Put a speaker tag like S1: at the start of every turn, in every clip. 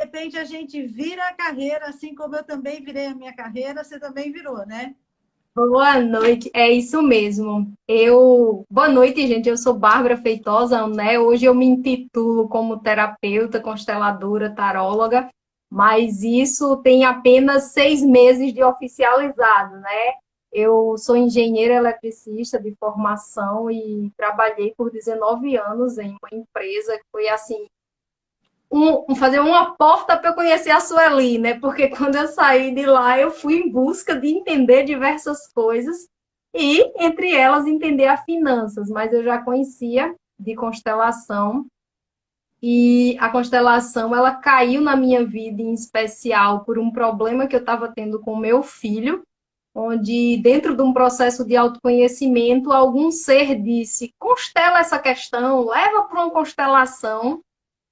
S1: repente a gente vira a carreira, assim como eu também virei a minha carreira, você também virou, né?
S2: Boa noite, é isso mesmo. Boa noite, gente. Eu sou Bárbara Feitosa, né? Hoje eu me intitulo como terapeuta, consteladora, taróloga, mas isso tem apenas 6 meses de oficializado, né? Eu sou engenheira eletricista de formação e trabalhei por 19 anos em uma empresa que foi assim fazer uma porta para eu conhecer a Sueli, né? Porque quando eu saí de lá, eu fui em busca de entender diversas coisas e, entre elas, entender as finanças. Mas eu já conhecia de constelação e a constelação ela caiu na minha vida em especial por um problema que eu estava tendo com meu filho, onde dentro de um processo de autoconhecimento algum ser disse: constela essa questão, leva para uma constelação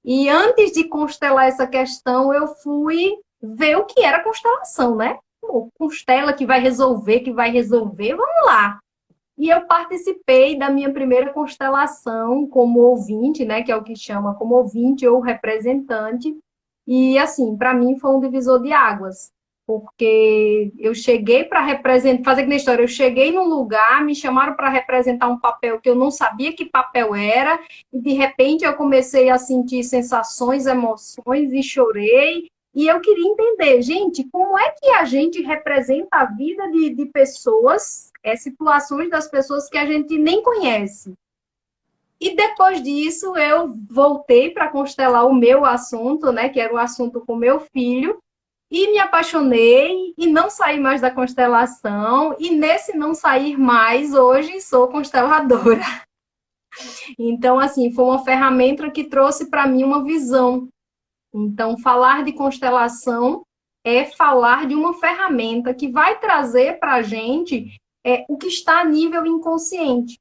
S2: e antes de constelar essa questão, eu fui ver o que era constelação, né? Pô, constela que vai resolver, vamos lá. E eu participei da minha primeira constelação como ouvinte, né? Que é o que chama como ouvinte ou representante. E, assim, para mim foi um divisor de águas, porque eu cheguei para representar, fazer que na história, eu cheguei num lugar, me chamaram para representar um papel que eu não sabia que papel era, e de repente eu comecei a sentir sensações, emoções e chorei. E eu queria entender, gente, como é que a gente representa a vida de pessoas, situações das pessoas que a gente nem conhece. E depois disso, eu voltei para constelar o meu assunto, né, que era o assunto com meu filho, e me apaixonei e não saí mais da constelação. E nesse não sair mais, hoje sou consteladora. Então, assim, foi uma ferramenta que trouxe para mim uma visão. Então, falar de constelação é falar de uma ferramenta que vai trazer para a gente o que está a nível inconsciente.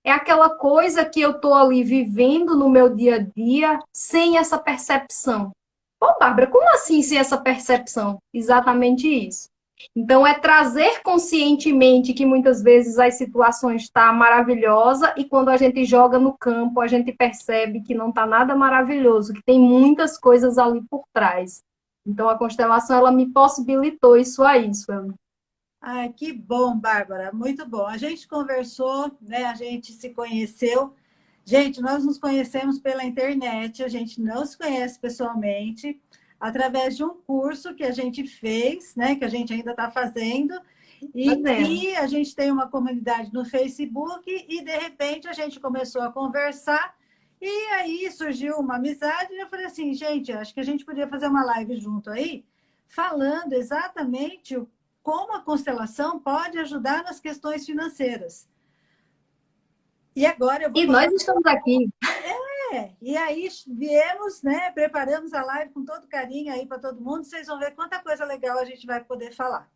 S2: É aquela coisa que eu estou ali vivendo no meu dia a dia sem essa percepção. Pô, Bárbara, como assim sem essa percepção? Exatamente isso. Então, é trazer conscientemente que muitas vezes as situações estão maravilhosas e quando a gente joga no campo, a gente percebe que não está nada maravilhoso, que tem muitas coisas ali por trás. Então, a constelação, ela me possibilitou isso aí, Sueli.
S1: Ai, que bom, Bárbara, muito bom. A gente conversou, né? A gente se conheceu. Gente, nós nos conhecemos pela internet, a gente não se conhece pessoalmente, através de um curso que a gente fez, né? Que a gente ainda está fazendo, e
S2: Fazendo.
S1: que a gente tem uma comunidade no Facebook, e de repente a gente começou a conversar, e aí surgiu uma amizade, e eu falei assim, gente, acho que a gente podia fazer uma live junto aí, falando exatamente como a constelação pode ajudar nas questões financeiras. E agora eu vou
S2: E nós
S1: colocar.
S2: estamos aqui.
S1: E aí viemos, né? Preparamos a live com todo carinho aí para todo mundo. Vocês vão ver quanta coisa legal a gente vai poder falar.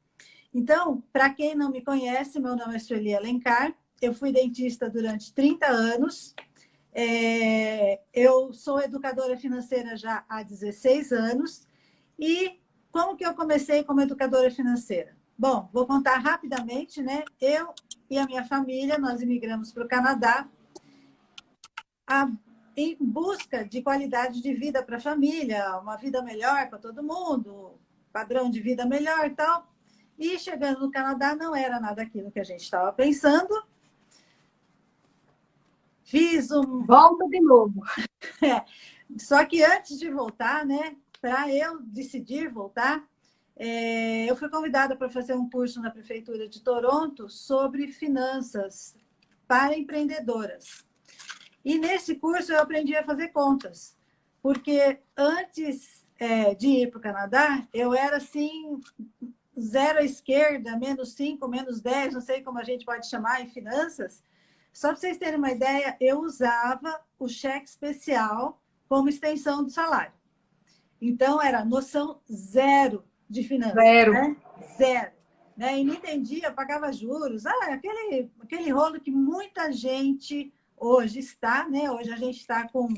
S1: Então, para quem não me conhece, meu nome é Sueli Alencar. Eu fui dentista durante 30 anos. Eu sou educadora financeira já há 16 anos. E como que eu comecei como educadora financeira? Bom, vou contar rapidamente, né? Eu e a minha família, nós imigramos para o Canadá a, em busca de qualidade de vida para a família, uma vida melhor para todo mundo, padrão de vida melhor e tal. E chegando no Canadá, não era nada aquilo que a gente estava pensando. Fiz um.
S2: Volta de novo.
S1: Só que antes de voltar, né? Para eu decidir voltar, eu fui convidada para fazer um curso na Prefeitura de Toronto sobre finanças para empreendedoras. E nesse curso eu aprendi a fazer contas, porque antes de ir para o Canadá, eu era assim, zero à esquerda, -5, -10, não sei como a gente pode chamar em finanças. Só para vocês terem uma ideia, eu usava o cheque especial como extensão do salário. Então, era noção zero de finanças,
S2: Zero.
S1: né? Zero. Né? E não entendia, pagava juros. Aquele rolo que muita gente hoje está, né? Hoje a gente está com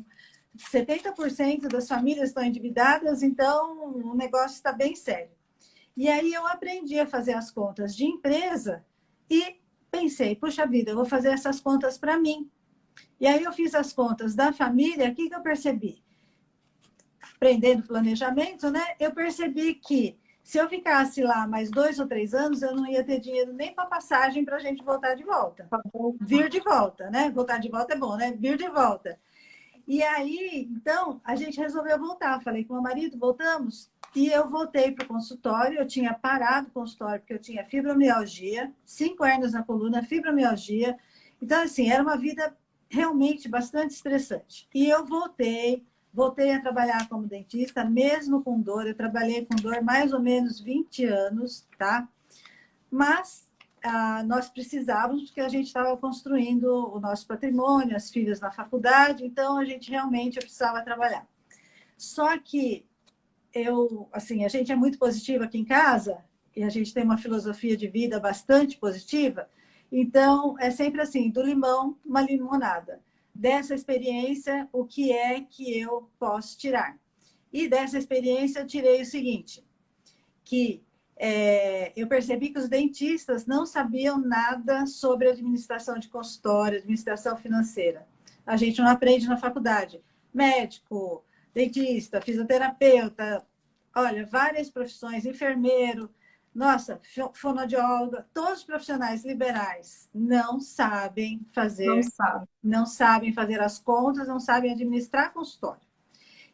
S1: 70% das famílias estão endividadas, então o negócio está bem sério. E aí eu aprendi a fazer as contas de empresa e pensei, puxa vida, eu vou fazer essas contas para mim. E aí eu fiz as contas da família, o que eu percebi? aprendendo planejamento, né? Eu percebi que se eu ficasse lá mais 2 ou 3 anos, eu não ia ter dinheiro nem para passagem para a gente voltar de volta. Vir de volta, né? Voltar de volta é bom, né? Vir de volta. E aí, então, a gente resolveu voltar. Falei com o meu marido, voltamos. E eu voltei para o consultório. Eu tinha parado o consultório porque eu tinha fibromialgia, 5 hérnias na coluna, fibromialgia. Então, assim, era uma vida realmente bastante estressante. E eu voltei a trabalhar como dentista, mesmo com dor. Eu trabalhei com dor mais ou menos 20 anos, tá? Mas nós precisávamos, porque a gente estava construindo o nosso patrimônio, as filhas na faculdade, então a gente realmente precisava trabalhar. Só que a gente é muito positiva aqui em casa, e a gente tem uma filosofia de vida bastante positiva, então é sempre assim, do limão, uma limonada. Dessa experiência, o que é que eu posso tirar? E dessa experiência eu tirei o seguinte, que eu percebi que os dentistas não sabiam nada sobre administração de consultório, administração financeira. A gente não aprende na faculdade. Médico, dentista, fisioterapeuta, olha, várias profissões, enfermeiro, nossa, fonoaudióloga, todos os profissionais liberais não sabem fazer, não sabem fazer as contas, não sabem administrar consultório.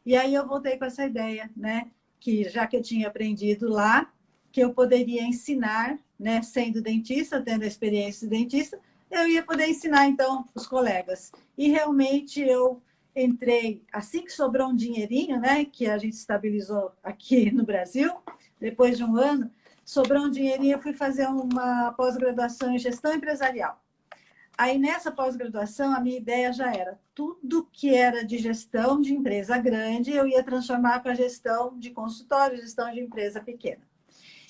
S1: E aí eu voltei com essa ideia, né? Que já que eu tinha aprendido lá, que eu poderia ensinar, né, sendo dentista, tendo a experiência de dentista, eu ia poder ensinar, então, os colegas. E realmente eu entrei, assim que sobrou um dinheirinho, né, que a gente estabilizou aqui no Brasil, depois de um ano, sobrou um dinheirinho, eu fui fazer uma pós-graduação em gestão empresarial. Aí, nessa pós-graduação, a minha ideia já era tudo que era de gestão de empresa grande, eu ia transformar para gestão de consultório, gestão de empresa pequena.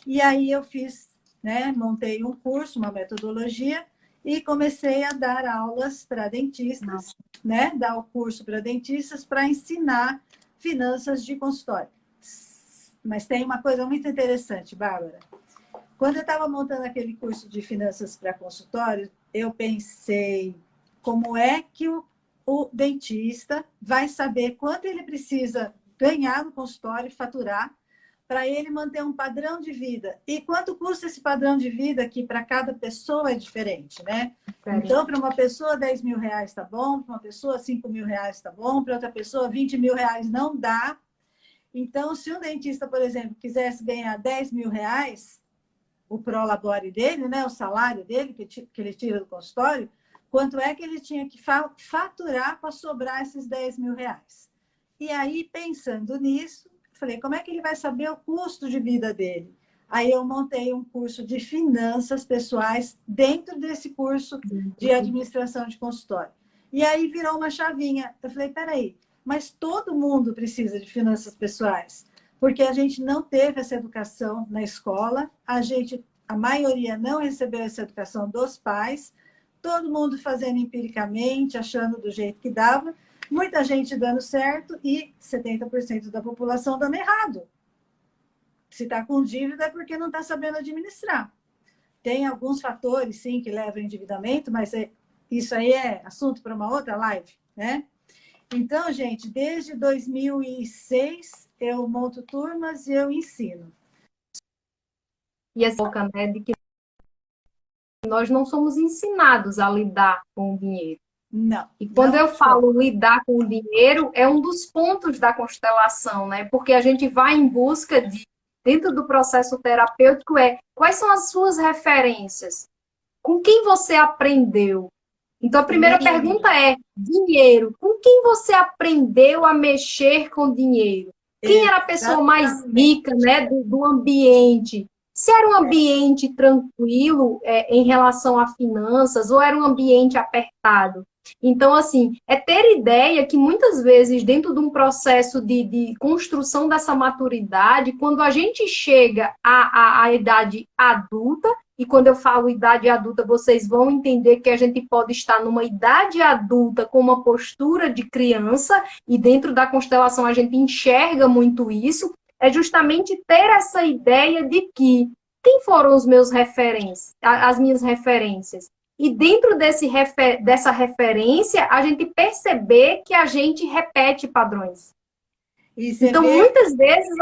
S1: E aí eu fiz, né, montei um curso, uma metodologia, e comecei a dar aulas para dentistas, né, dar o curso para dentistas para ensinar finanças de consultório. Mas tem uma coisa muito interessante, Bárbara. Quando eu estava montando aquele curso de finanças para consultório, eu pensei como é que o dentista vai saber quanto ele precisa ganhar no consultório e faturar para ele manter um padrão de vida. E quanto custa esse padrão de vida, que para cada pessoa é diferente, né? Então, para uma pessoa, 10 mil reais está bom, para uma pessoa, 5 mil reais está bom, para outra pessoa, 20 mil reais não dá. Então, se um dentista, por exemplo, quisesse ganhar 10 mil reais, o prolabore dele, né, o salário dele, que ele tira do consultório, quanto é que ele tinha que faturar para sobrar esses 10 mil reais? E aí, pensando nisso, falei, como é que ele vai saber o custo de vida dele? Aí eu montei um curso de finanças pessoais dentro desse curso de administração de consultório. E aí virou uma chavinha. Eu falei, peraí, mas todo mundo precisa de finanças pessoais, porque a gente não teve essa educação na escola, a maioria não recebeu essa educação dos pais, todo mundo fazendo empiricamente, achando do jeito que dava, muita gente dando certo e 70% da população dando errado. Se está com dívida é porque não está sabendo administrar. Tem alguns fatores, sim, que levam ao endividamento, mas isso aí é assunto para uma outra live, né? Então, gente, desde 2006 eu monto turmas e eu ensino.
S2: E essa boca, né, de que nós não somos ensinados a lidar com o dinheiro.
S1: Não.
S2: E quando eu falo lidar com o dinheiro, é um dos pontos da constelação, né? Porque a gente vai em busca de, dentro do processo terapêutico, quais são as suas referências? Com quem você aprendeu? Então, a primeira pergunta é, dinheiro. Com quem você aprendeu a mexer com dinheiro? Quem era a pessoa mais rica, né, do ambiente? Se era um ambiente tranquilo em relação a finanças ou era um ambiente apertado? Então, assim, é ter ideia que muitas vezes, dentro de um processo de construção dessa maturidade, quando a gente chega à idade adulta, e quando eu falo idade adulta, vocês vão entender que a gente pode estar numa idade adulta com uma postura de criança, e dentro da constelação a gente enxerga muito isso, é justamente ter essa ideia de que quem foram os meus referências, as minhas referências. E dentro dessa referência, a gente perceber que a gente repete padrões.
S1: E você
S2: Então,
S1: vê,
S2: muitas vezes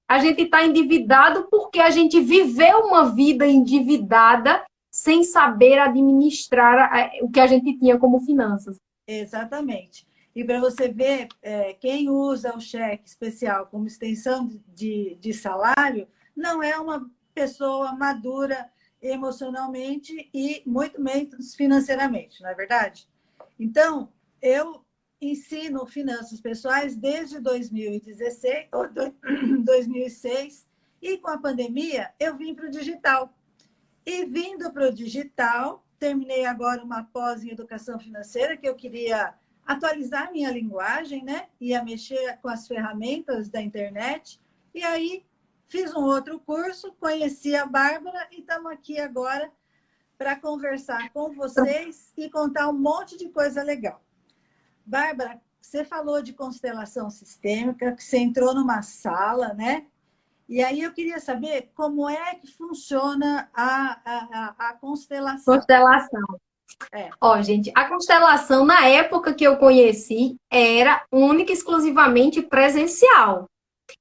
S2: a gente está endividado porque a gente viveu uma vida endividada sem saber administrar o que a gente tinha como finanças.
S1: exatamente. E para você ver, quem usa o cheque especial como extensão de salário não é uma pessoa madura emocionalmente e muito menos financeiramente, não é verdade? Então, eu ensino finanças pessoais desde 2016, ou 2006, e com a pandemia eu vim para o digital. E vindo para o digital, terminei agora uma pós em educação financeira, que eu queria atualizar minha linguagem, né? Ia mexer com as ferramentas da internet. E aí fiz um outro curso, conheci a Bárbara e estamos aqui agora para conversar com vocês e contar um monte de coisa legal. Bárbara, você falou de constelação sistêmica, que você entrou numa sala, né? E aí eu queria saber como é que funciona a constelação.
S2: Constelação.
S1: É.
S2: Ó, gente, a constelação, na época que eu conheci, era única e exclusivamente presencial.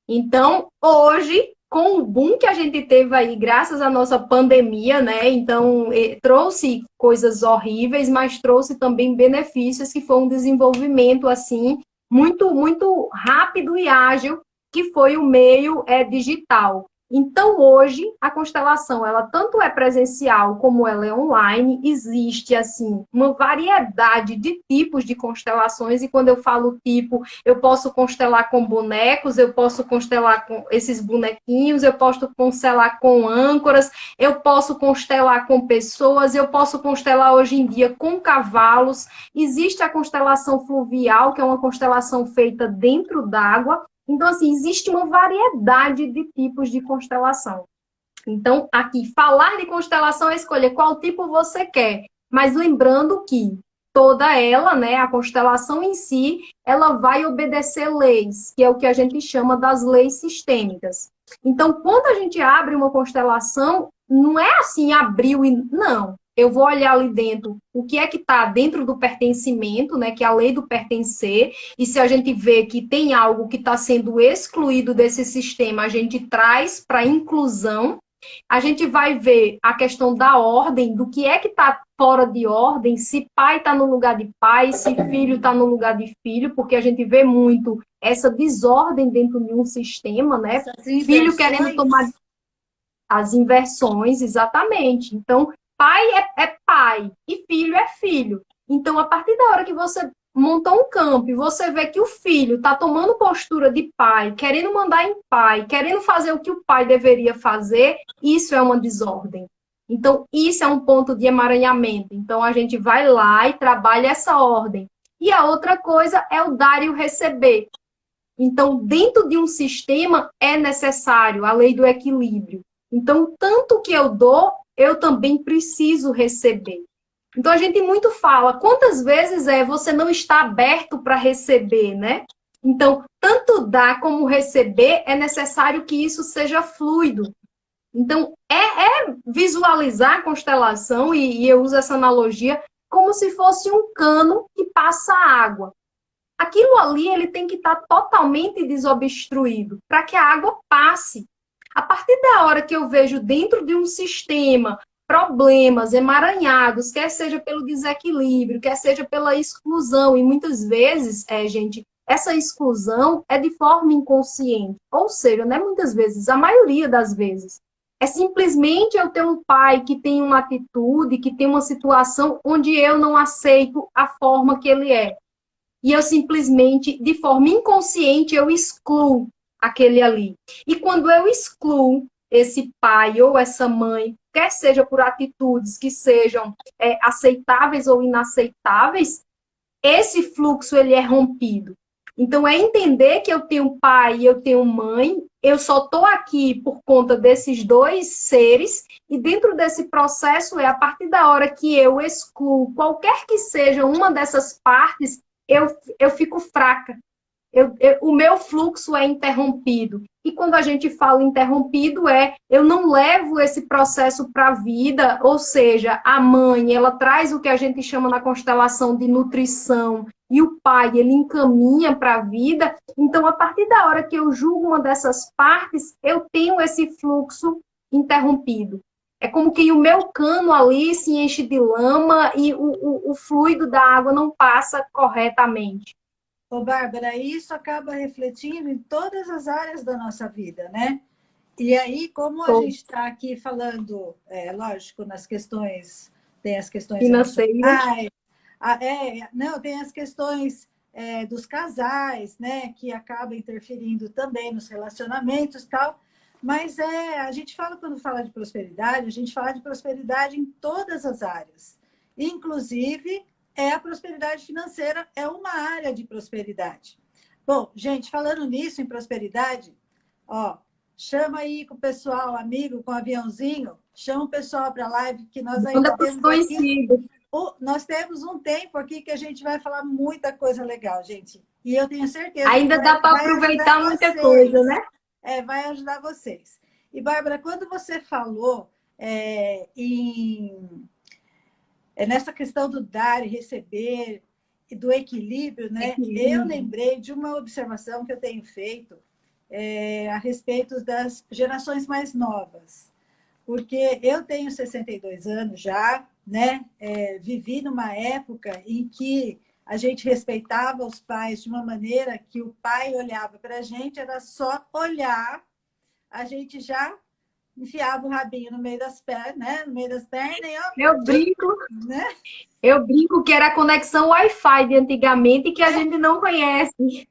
S2: Então, hoje, com o boom que a gente teve aí, graças à nossa pandemia, né? Então, trouxe coisas horríveis, mas trouxe também benefícios, que foi um desenvolvimento, assim, muito, muito rápido e ágil, que foi o meio digital. Então, hoje, a constelação, ela tanto é presencial como ela é online. Existe, assim, uma variedade de tipos de constelações, e quando eu falo tipo, eu posso constelar com bonecos, eu posso constelar com esses bonequinhos, eu posso constelar com âncoras, eu posso constelar com pessoas, eu posso constelar hoje em dia com cavalos. Existe a constelação fluvial, que é uma constelação feita dentro d'água. Então, assim, existe uma variedade de tipos de constelação. Então, aqui, falar de constelação é escolher qual tipo você quer. Mas lembrando que toda ela, né, a constelação em si, ela vai obedecer leis, que é o que a gente chama das leis sistêmicas. Então, quando a gente abre uma constelação, não é assim, abriu e... Não. Eu vou olhar ali dentro o que é que está dentro do pertencimento, né, que é a lei do pertencer, e se a gente vê que tem algo que está sendo excluído desse sistema, a gente traz para a inclusão. A gente vai ver a questão da ordem, do que é que está fora de ordem, se pai está no lugar de pai, se filho está no lugar de filho, porque a gente vê muito essa desordem dentro de um sistema, né?
S1: Essas
S2: Filho querendo tomar
S1: inversões.
S2: as inversões, exatamente. Então, pai é pai e filho é filho. Então, a partir da hora que você montou um campo e você vê que o filho está tomando postura de pai, querendo mandar em pai, querendo fazer o que o pai deveria fazer, isso é uma desordem. Então, isso é um ponto de emaranhamento. Então, a gente vai lá e trabalha essa ordem. E a outra coisa é o dar e o receber. Então, dentro de um sistema é necessário a lei do equilíbrio. Então, tanto que eu dou, eu também preciso receber. Então, a gente muito fala, quantas vezes você não está aberto para receber, né? Então, tanto dar como receber, é necessário que isso seja fluido. Então, visualizar a constelação, e eu uso essa analogia, como se fosse um cano que passa água. Aquilo ali ele tem que estar totalmente desobstruído para que a água passe. A partir da hora que eu vejo dentro de um sistema problemas emaranhados, quer seja pelo desequilíbrio, quer seja pela exclusão, e muitas vezes, gente, essa exclusão é de forma inconsciente. Ou seja, não é muitas vezes, a maioria das vezes. É simplesmente eu ter um pai que tem uma atitude, que tem uma situação onde eu não aceito a forma que ele é. E eu simplesmente, de forma inconsciente, eu excluo aquele ali. E quando eu excluo esse pai ou essa mãe, quer seja por atitudes que sejam aceitáveis ou inaceitáveis, esse fluxo ele é rompido. Então, é entender que eu tenho pai e eu tenho mãe, eu só estou aqui por conta desses dois seres, e dentro desse processo a partir da hora que eu excluo qualquer que seja uma dessas partes, eu fico fraca. O meu fluxo é interrompido. E quando a gente fala interrompido, eu não levo esse processo para a vida, ou seja, a mãe, ela traz o que a gente chama na constelação de nutrição, e o pai, ele encaminha para a vida. Então, a partir da hora que eu julgo uma dessas partes, eu tenho esse fluxo interrompido. É como que o meu cano ali se enche de lama e o fluido da água não passa corretamente.
S1: Ô, Bárbara, isso acaba refletindo em todas as áreas da nossa vida, né? E aí, como a gente está aqui falando, lógico, nas questões, tem as questões
S2: Financeiras.
S1: emocionais, não, tem as questões dos casais, né, que acabam interferindo também nos relacionamentos e tal, mas a gente fala, quando fala de prosperidade, a gente fala de prosperidade em todas as áreas, inclusive a prosperidade financeira é uma área de prosperidade. Bom, gente, falando nisso, em prosperidade, ó, chama aí com o pessoal, amigo, com o aviãozinho, chama o pessoal para a live, que nós ainda temos aqui. Nós temos um tempo aqui que a gente vai falar muita coisa legal, gente. E eu tenho certeza
S2: ainda
S1: que
S2: vai, dá para aproveitar muita coisa, né?
S1: Vai ajudar vocês. E, Bárbara, quando você falou nessa questão do dar e receber e do equilíbrio, né? Eu lembrei de uma observação que eu tenho feito a respeito das gerações mais novas. Porque eu tenho 62 anos já, né? Vivi numa época em que a gente respeitava os pais de uma maneira que o pai olhava para a gente, era só olhar, a gente já enfiava o rabinho no meio das pernas, né? No meio das pernas, e
S2: eu brinco, né? Eu brinco que era a conexão Wi-Fi de antigamente que a gente não conhece.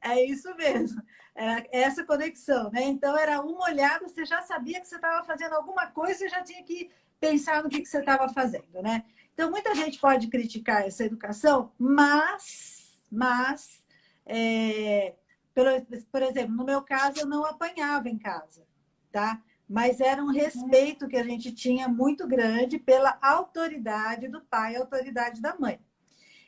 S1: É isso mesmo. Era essa conexão, né? Então, era uma olhada, você já sabia que você estava fazendo alguma coisa, você já tinha que pensar no que você estava fazendo, né? Então, muita gente pode criticar essa educação, mas por exemplo, no meu caso, eu não apanhava em casa, tá? Mas era um respeito que a gente tinha muito grande pela autoridade do pai e autoridade da mãe.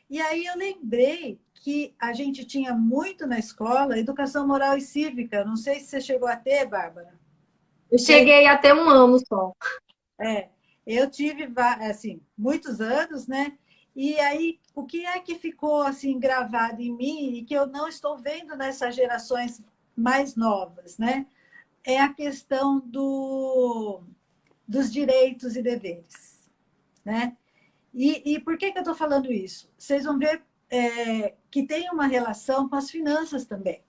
S1: E aí eu lembrei que a gente tinha muito na escola educação moral e cívica. Não sei se você chegou a ter, Bárbara.
S2: Eu cheguei até um ano só.
S1: Eu tive, assim, muitos anos, né? E aí, o que é que ficou, assim, gravado em mim e que eu não estou vendo nessas gerações mais novas, né? É a questão dos direitos e deveres, né? E por que eu estou falando isso? Vocês vão ver que tem uma relação com as finanças também.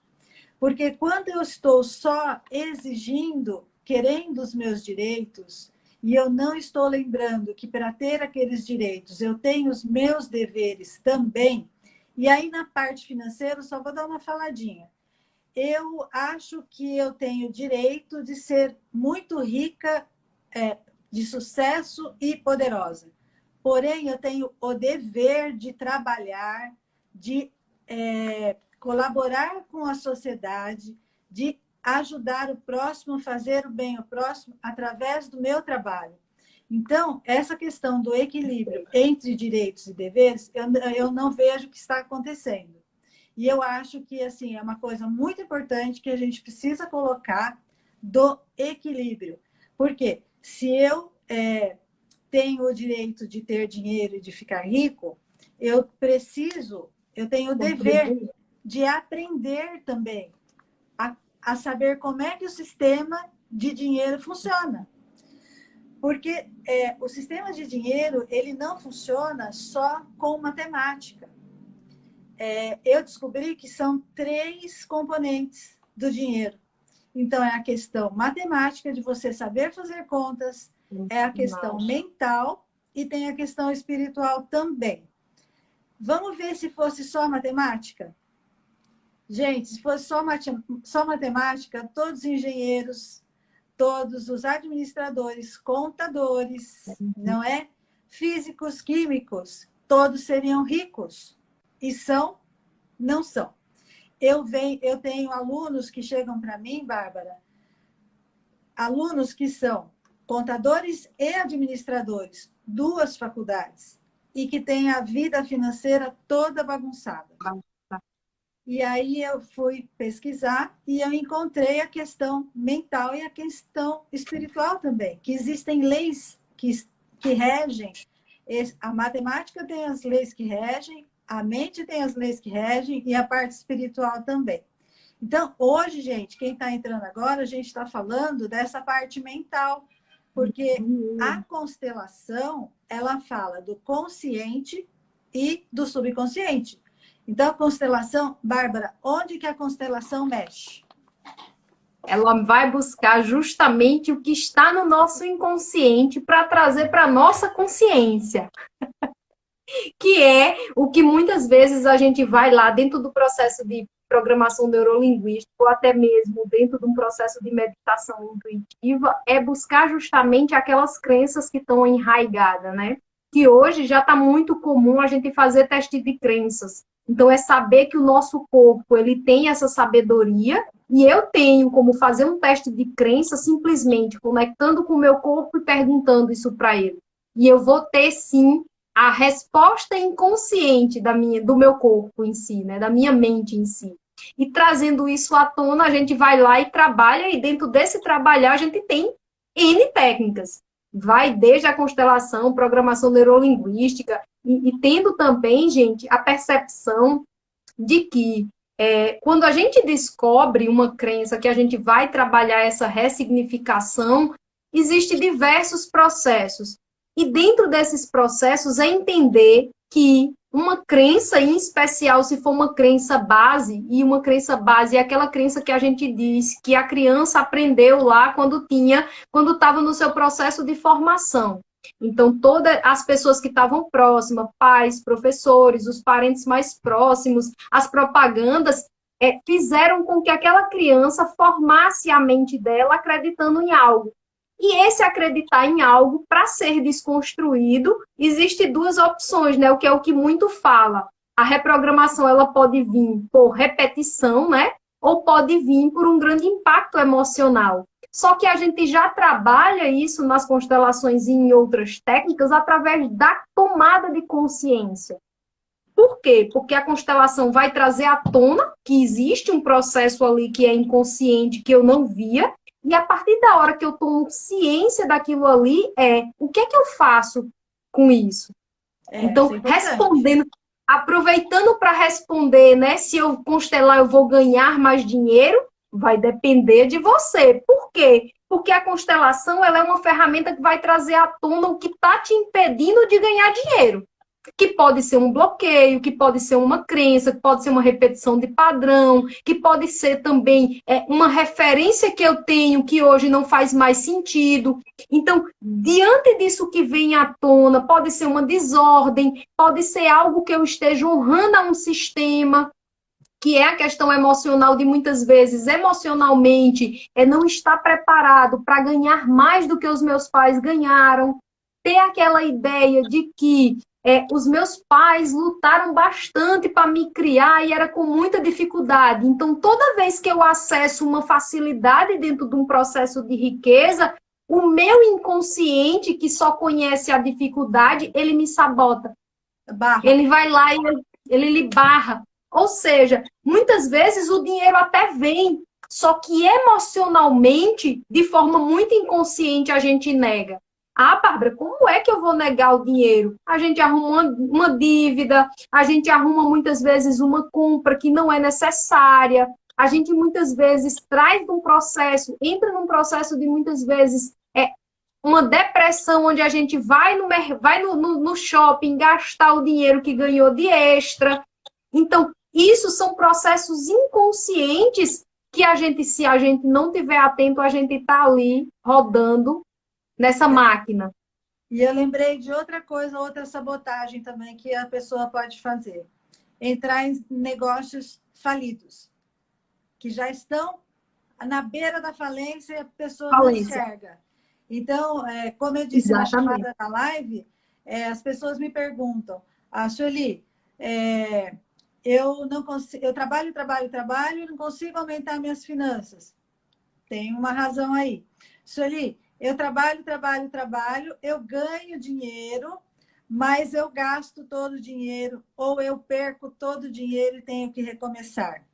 S1: Porque quando eu estou só exigindo, querendo os meus direitos, e eu não estou lembrando que para ter aqueles direitos eu tenho os meus deveres também, e aí na parte financeira, só vou dar uma faladinha. Eu acho que eu tenho direito de ser muito rica, de sucesso e poderosa. Porém, eu tenho o dever de trabalhar, de colaborar com a sociedade, de ajudar o próximo, fazer o bem ao próximo através do meu trabalho. Então, essa questão do equilíbrio entre direitos e deveres, eu não vejo que está acontecendo. E eu acho que assim é uma coisa muito importante que a gente precisa colocar do equilíbrio. Porque se eu tenho o direito de ter dinheiro e de ficar rico, eu tenho o dever de aprender também a saber como é que o sistema de dinheiro funciona. Porque o sistema de dinheiro, ele não funciona só com matemática. Eu descobri que são 3 componentes do dinheiro. Então, é a questão matemática, de você saber fazer contas, é a questão mental e tem a questão espiritual também. Vamos ver se fosse só matemática? Gente, se fosse só matemática, todos os engenheiros, todos os administradores, contadores, não é? Físicos, químicos, todos seriam ricos. E são? Não são. Eu tenho alunos que chegam para mim, Bárbara, alunos que são contadores e administradores, 2 faculdades, e que têm a vida financeira toda bagunçada. E aí eu fui pesquisar e eu encontrei a questão mental e a questão espiritual também, que existem leis que regem. A matemática tem as leis que regem, a mente tem as leis que regem e a parte espiritual também. Então, hoje, gente, quem está entrando agora, a gente está falando dessa parte mental, porque a constelação, ela fala do consciente e do subconsciente. Então, a constelação, Bárbara, onde que a constelação mexe?
S2: Ela vai buscar justamente o que está no nosso inconsciente para trazer para a nossa consciência. Que é o que muitas vezes a gente vai lá dentro do processo de programação neurolinguística ou até mesmo dentro de um processo de meditação intuitiva, é buscar justamente aquelas crenças que estão enraigadas, né? Que hoje já está muito comum a gente fazer teste de crenças. Então, é saber que o nosso corpo ele tem essa sabedoria e eu tenho como fazer um teste de crença simplesmente conectando com o meu corpo e perguntando isso para ele. E eu vou ter, sim, a resposta inconsciente do meu corpo em si, né? Da minha mente em si. E trazendo isso à tona, a gente vai lá e trabalha, e dentro desse trabalhar a gente tem N técnicas. Vai desde a constelação, programação neurolinguística, e tendo também, gente, a percepção de que quando a gente descobre uma crença que a gente vai trabalhar essa ressignificação, existem diversos processos. E dentro desses processos é entender que uma crença, em especial se for uma crença base, e uma crença base é aquela crença que a gente diz que a criança aprendeu lá quando estava no seu processo de formação. Então, todas as pessoas que estavam próximas, pais, professores, os parentes mais próximos, as propagandas, fizeram com que aquela criança formasse a mente dela acreditando em algo. E esse acreditar em algo, para ser desconstruído, existe duas opções, né? O que é o que muito fala. A reprogramação ela pode vir por repetição, né? Ou pode vir por um grande impacto emocional. Só que a gente já trabalha isso nas constelações e em outras técnicas através da tomada de consciência. Por quê? Porque a constelação vai trazer à tona que existe um processo ali que é inconsciente, que eu não via, e a partir da hora que eu tomo ciência daquilo ali, o que é que eu faço com isso? Então, respondendo, aproveitando para responder, né? Se eu constelar, eu vou ganhar mais dinheiro, vai depender de você. Por quê? Porque a constelação ela é uma ferramenta que vai trazer à tona o que está te impedindo de ganhar dinheiro. Que pode ser um bloqueio, que pode ser uma crença, que pode ser uma repetição de padrão, que pode ser também uma referência que eu tenho que hoje não faz mais sentido. Então, diante disso que vem à tona, pode ser uma desordem, pode ser algo que eu esteja honrando a um sistema, que é a questão emocional de muitas vezes, emocionalmente, não estar preparado para ganhar mais do que os meus pais ganharam, ter aquela ideia de que os meus pais lutaram bastante para me criar e era com muita dificuldade. Então, toda vez que eu acesso uma facilidade dentro de um processo de riqueza, o meu inconsciente, que só conhece a dificuldade, ele me sabota. Ele vai lá e ele lhe barra. Ou seja, muitas vezes o dinheiro até vem, só que emocionalmente, de forma muito inconsciente, a gente nega. Ah, Bárbara, como é que eu vou negar o dinheiro? A gente arruma uma dívida, a gente arruma muitas vezes uma compra que não é necessária, a gente muitas vezes traz um processo, entra num processo de muitas vezes uma depressão onde a gente vai no shopping gastar o dinheiro que ganhou de extra. Então, isso são processos inconscientes que se a gente não tiver atento, a gente está ali rodando nessa máquina.
S1: E eu lembrei de outra coisa, outra sabotagem também que a pessoa pode fazer. Entrar em negócios falidos, que já estão na beira da falência e a pessoa não enxerga. Então, como eu disse na chamada da live, as pessoas me perguntam, Sueli, eu não consigo, eu trabalho e não consigo aumentar minhas finanças. Tem uma razão aí. Sueli, eu trabalho, eu ganho dinheiro, mas eu gasto todo o dinheiro, ou eu perco todo o dinheiro e tenho que recomeçar.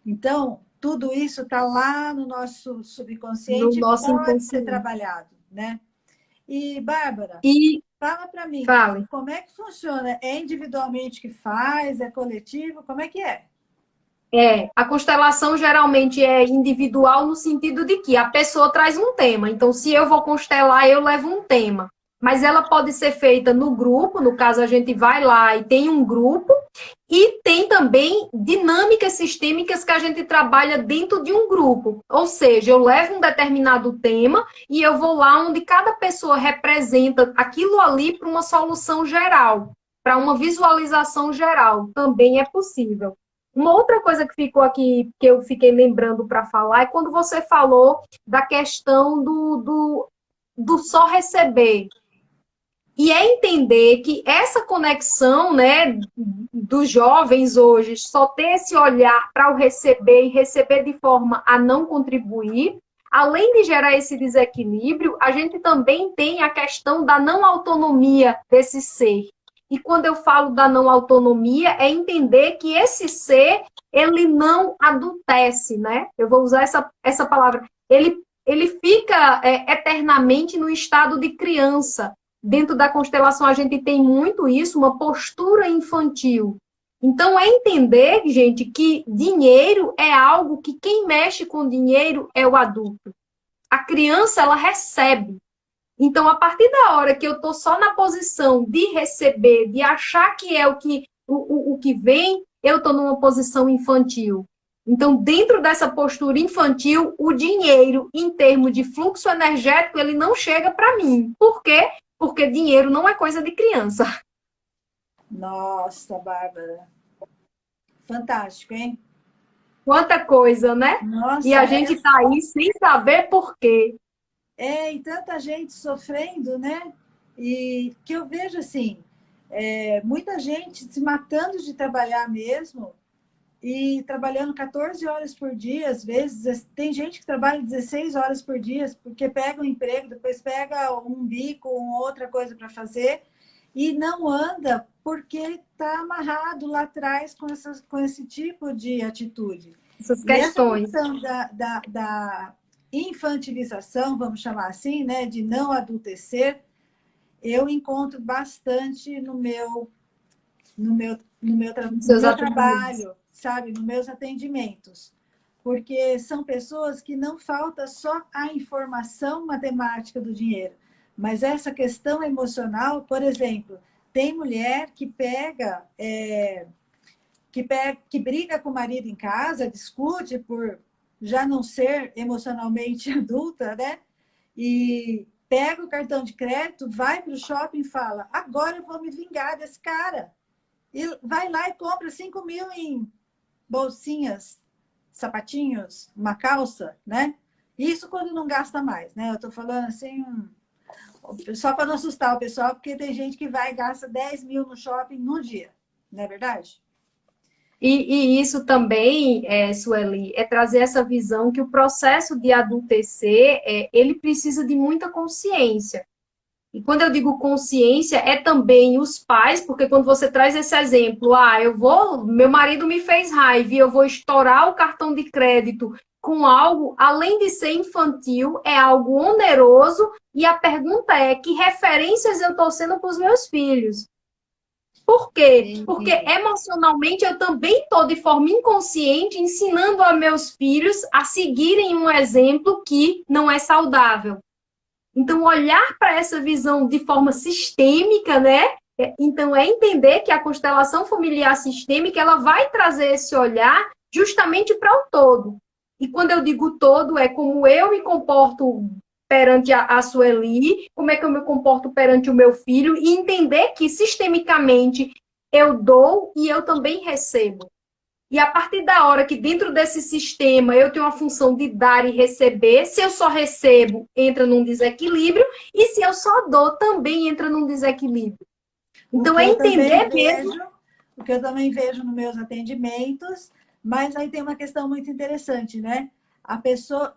S1: Então, tudo isso está lá no nosso
S2: No
S1: subconsciente e
S2: nosso
S1: pode ser
S2: inconsciente.
S1: trabalhado, né? E, Bárbara,
S2: E
S1: fala para mim,
S2: fale.
S1: como é que funciona? É individualmente que faz? É coletivo? Como é que é?
S2: A constelação geralmente é individual no sentido de que a pessoa traz um tema. Então, se eu vou constelar, eu levo um tema. Mas ela pode ser feita no grupo, no caso a gente vai lá e tem um grupo, e tem também dinâmicas sistêmicas que a gente trabalha dentro de um grupo. Ou seja, eu levo um determinado tema e eu vou lá onde cada pessoa representa aquilo ali para uma solução geral, para uma visualização geral. Também é possível. Uma outra coisa que ficou aqui, que eu fiquei lembrando para falar, é quando você falou da questão do só receber. E é entender que essa conexão, né, dos jovens hoje, só ter esse olhar para o receber e receber de forma a não contribuir, além de gerar esse desequilíbrio, a gente também tem a questão da não autonomia desse ser. E quando eu falo da não autonomia, é entender que esse ser, ele não adultece, né? Eu vou usar essa palavra. Ele fica eternamente no estado de criança. Dentro da constelação, a gente tem muito isso, uma postura infantil. Então, é entender, gente, que dinheiro é algo que quem mexe com dinheiro é o adulto. A criança, ela recebe. Então, a partir da hora que eu estou só na posição de receber, de achar que é o que vem, eu estou numa posição infantil. Então, dentro dessa postura infantil, o dinheiro, em termos de fluxo energético, ele não chega para mim. Por quê? Porque dinheiro não é coisa de criança.
S1: Nossa, Bárbara, fantástico, hein?
S2: Quanta coisa, né? E
S1: Nossa,
S2: a gente está aí sem saber por quê.
S1: e tanta gente sofrendo, né? E que eu vejo assim, muita gente se matando de trabalhar mesmo e trabalhando 14 horas por dia, às vezes tem gente que trabalha 16 horas por dia, porque pega um emprego, depois pega um bico, uma outra coisa para fazer e não anda porque está amarrado lá atrás com esse tipo de atitude.
S2: Essas
S1: E essa
S2: questões.
S1: questão da infantilização, vamos chamar assim, né, de não adultecer, eu encontro bastante no
S2: Seus
S1: meu
S2: atendimentos.
S1: trabalho, sabe, nos meus atendimentos. Porque são pessoas que não falta só a informação matemática do dinheiro, mas essa questão emocional, por exemplo, tem mulher que briga com o marido em casa, discute por já não ser emocionalmente adulta, né? E pega o cartão de crédito, vai para o shopping e fala: agora eu vou me vingar desse cara. E vai lá e compra 5.000 em bolsinhas, sapatinhos, uma calça, né? Isso quando não gasta mais, né? Eu estou falando assim, só para não assustar o pessoal, porque tem gente que vai e gasta 10.000 no shopping num dia, não é verdade?
S2: E isso também, Sueli, é trazer essa visão que o processo de adultecer, ele precisa de muita consciência. E quando eu digo consciência, é também os pais, porque quando você traz esse exemplo, meu marido me fez raiva e eu vou estourar o cartão de crédito com algo, além de ser infantil, é algo oneroso, e a pergunta é, que referências eu estou sendo para os meus filhos? Por quê?
S1: Sim.
S2: Porque emocionalmente eu também estou, de forma inconsciente, ensinando a meus filhos a seguirem um exemplo que não é saudável. Então, olhar para essa visão de forma sistêmica, né? Então, é entender que a constelação familiar sistêmica, ela vai trazer esse olhar justamente para o todo. E quando eu digo todo, é como eu me comporto perante a Sueli, como é que eu me comporto perante o meu filho, e entender que, sistemicamente, eu dou e eu também recebo. E a partir da hora que dentro desse sistema eu tenho a função de dar e receber, se eu só recebo, entra num desequilíbrio, e se eu só dou, também entra num desequilíbrio.
S1: O
S2: Então
S1: que
S2: é
S1: eu também
S2: entender mesmo.
S1: vejo, o que eu também vejo nos meus atendimentos, mas aí tem uma questão muito interessante, né?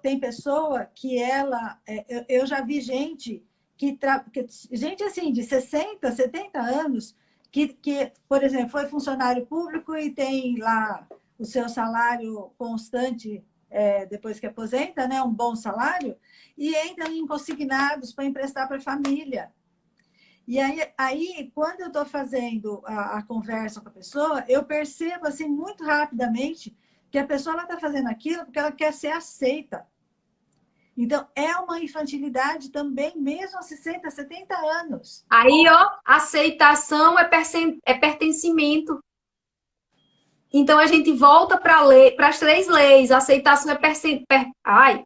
S1: Tem pessoa que eu já vi gente gente assim, de 60, 70 anos, por exemplo, foi funcionário público e tem lá o seu salário constante depois que aposenta, né, um bom salário, e entra em consignados para emprestar para a família. E aí, quando eu estou fazendo a conversa com a pessoa, eu percebo assim, muito rapidamente que a pessoa está fazendo aquilo porque ela quer ser aceita. Então, é uma infantilidade também, mesmo aos 60, 70 anos.
S2: Aí, ó, aceitação é pertencimento. Então, a gente volta para as 3 leis. Aceitação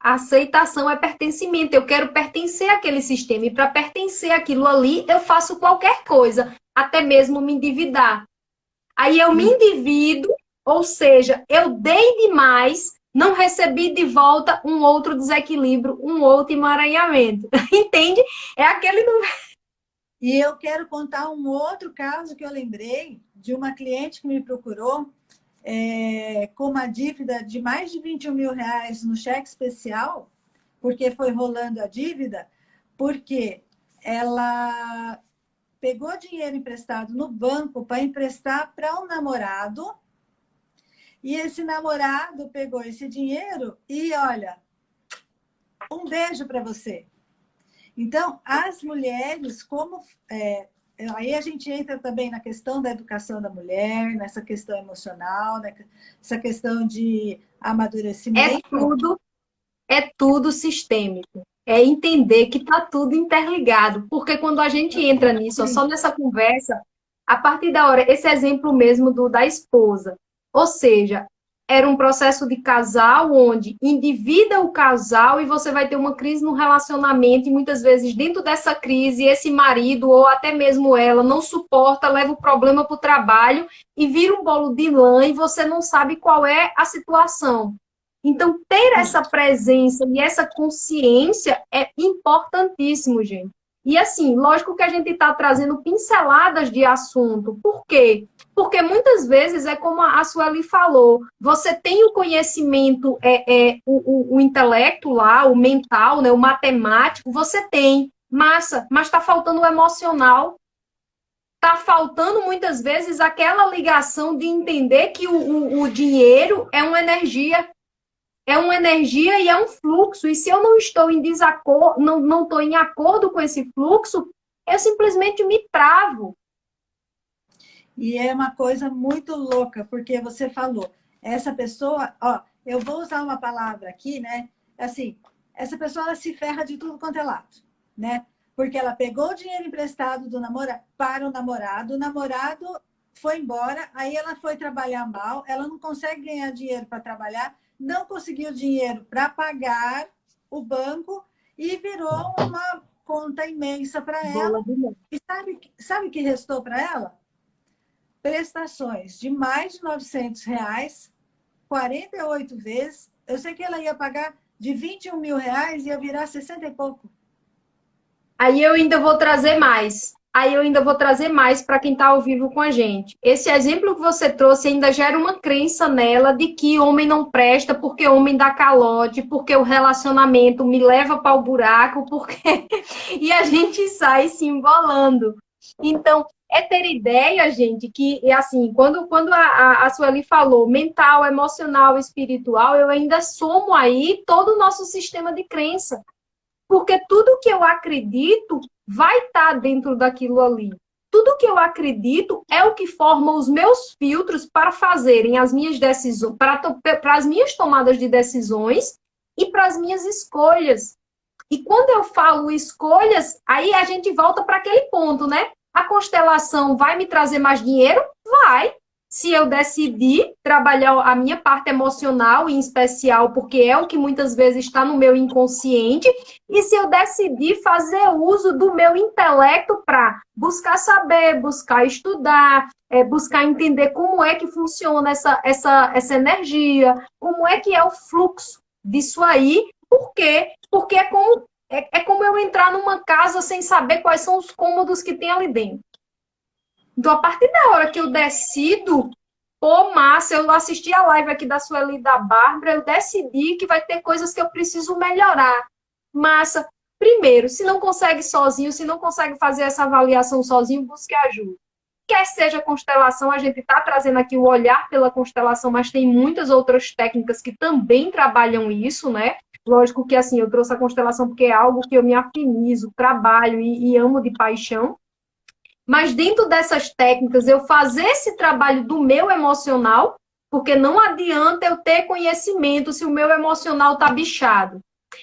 S2: aceitação é pertencimento. Eu quero pertencer àquele sistema. E para pertencer àquilo ali, eu faço qualquer coisa, até mesmo me endividar. Aí eu me endivido, ou seja, eu dei demais, não recebi de volta um outro desequilíbrio, um outro emaranhamento. Entende? É aquele...
S1: E eu quero contar um outro caso que eu lembrei de uma cliente que me procurou com uma dívida de mais de 21 mil reais no cheque especial, porque foi rolando a dívida, porque ela pegou dinheiro emprestado no banco para emprestar para um namorado, e esse namorado pegou esse dinheiro e, olha, um beijo para você. Então, as mulheres, aí a gente entra também na questão da educação da mulher, nessa questão emocional, nessa questão de amadurecimento.
S2: É tudo sistêmico. É entender que está tudo interligado. Porque quando a gente entra nisso, só nessa conversa, a partir da hora, esse exemplo mesmo da esposa, ou seja, era um processo de casal onde endivida o casal e você vai ter uma crise no relacionamento e muitas vezes dentro dessa crise esse marido ou até mesmo ela não suporta, leva o problema para o trabalho e vira um bolo de lã e você não sabe qual é a situação. Então, ter essa presença e essa consciência é importantíssimo, gente. E assim, lógico que a gente está trazendo pinceladas de assunto. Por quê? Porque muitas vezes é como a Sueli falou, você tem o conhecimento, o intelecto lá, o mental, né, o matemático, você tem, massa, mas está faltando o emocional. Está faltando muitas vezes aquela ligação de entender que o dinheiro é uma energia. É uma energia e é um fluxo. E se eu não estou em desacordo, não estou em acordo com esse fluxo, eu simplesmente me travo.
S1: E é uma coisa muito louca, porque você falou, essa pessoa, eu vou usar uma palavra aqui, né? Assim, essa pessoa ela se ferra de tudo quanto é lado, né? Porque ela pegou o dinheiro emprestado para o namorado foi embora, aí ela foi trabalhar mal, ela não consegue ganhar dinheiro para trabalhar, não conseguiu dinheiro para pagar o banco e virou uma conta imensa para ela. E sabe o que restou para ela? Prestações de mais de R$ 900, 48 vezes. Eu sei que ela ia pagar de 21 mil reais e ia virar 60 e pouco.
S2: Aí eu ainda vou trazer mais. Para quem está ao vivo com a gente. Esse exemplo que você trouxe ainda gera uma crença nela de que homem não presta porque homem dá calote, porque o relacionamento me leva para o buraco, porque... e a gente sai se embolando. Então, é ter ideia, gente, que, assim, quando a Sueli falou mental, emocional, espiritual, eu ainda somo aí todo o nosso sistema de crença. Porque tudo que eu acredito vai estar dentro daquilo ali. Tudo que eu acredito é o que forma os meus filtros para fazerem as minhas decisões, para as minhas tomadas de decisões e para as minhas escolhas. E quando eu falo escolhas, aí a gente volta para aquele ponto, né? A constelação vai me trazer mais dinheiro? Vai. Se eu decidir trabalhar a minha parte emocional, em especial, porque é o que muitas vezes está no meu inconsciente, e se eu decidir fazer uso do meu intelecto para buscar saber, buscar estudar, buscar entender como é que funciona essa energia, como é que é o fluxo disso aí, por quê? Porque é como eu entrar numa casa sem saber quais são os cômodos que tem ali dentro. Então, a partir da hora que eu decido, massa, eu assisti a live aqui da Sueli e da Bárbara, eu decidi que vai ter coisas que eu preciso melhorar. Massa, primeiro, se não consegue sozinho, se não consegue fazer essa avaliação sozinho, busque ajuda. Quer seja constelação, a gente está trazendo aqui o olhar pela constelação, mas tem muitas outras técnicas que também trabalham isso, né? Lógico que, assim, eu trouxe a constelação porque é algo que eu me afinizo, trabalho e amo de paixão. Mas dentro dessas técnicas, eu fazer esse trabalho do meu emocional, porque não adianta eu ter conhecimento se o meu emocional está bichado.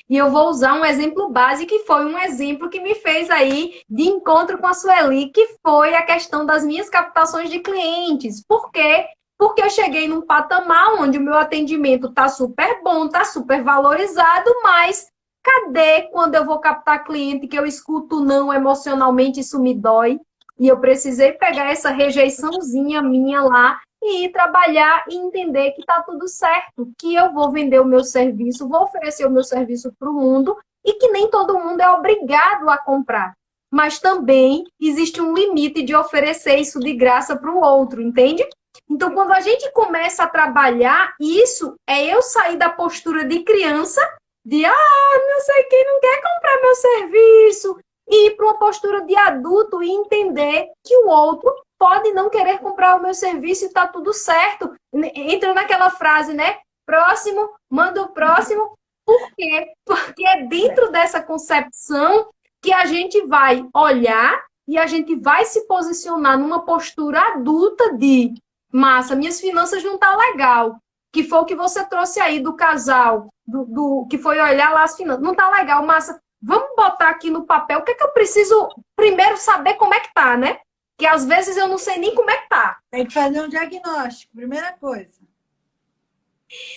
S2: E eu vou usar um exemplo básico, que foi um exemplo que me fez aí de encontro com a Sueli, que foi a questão das minhas captações de clientes. Por quê? Porque eu cheguei num patamar onde o meu atendimento está super bom, está super valorizado, mas cadê quando eu vou captar cliente que eu escuto não emocionalmente, isso me dói? E eu precisei pegar essa rejeiçãozinha minha lá e ir trabalhar e entender que está tudo certo, que eu vou vender o meu serviço, vou oferecer o meu serviço para o mundo e que nem todo mundo é obrigado a comprar. Mas também existe um limite de oferecer isso de graça para o outro, entende? Então, quando a gente começa a trabalhar isso, é eu sair da postura de criança, de, não sei quem não quer comprar meu serviço, e ir para uma postura de adulto e entender que o outro pode não querer comprar o meu serviço e está tudo certo. Entra naquela frase, né? Próximo, manda o próximo. Por quê? Porque é dentro dessa concepção que a gente vai olhar e a gente vai se posicionar numa postura adulta de massa, minhas finanças não tá legal. Que foi o que você trouxe aí do casal, que foi olhar lá as finanças. Não tá legal, massa. Vamos botar aqui no papel o que é que eu preciso primeiro saber como é que tá, né? Que às vezes eu não sei nem como é que tá.
S1: Tem que fazer um diagnóstico, primeira coisa.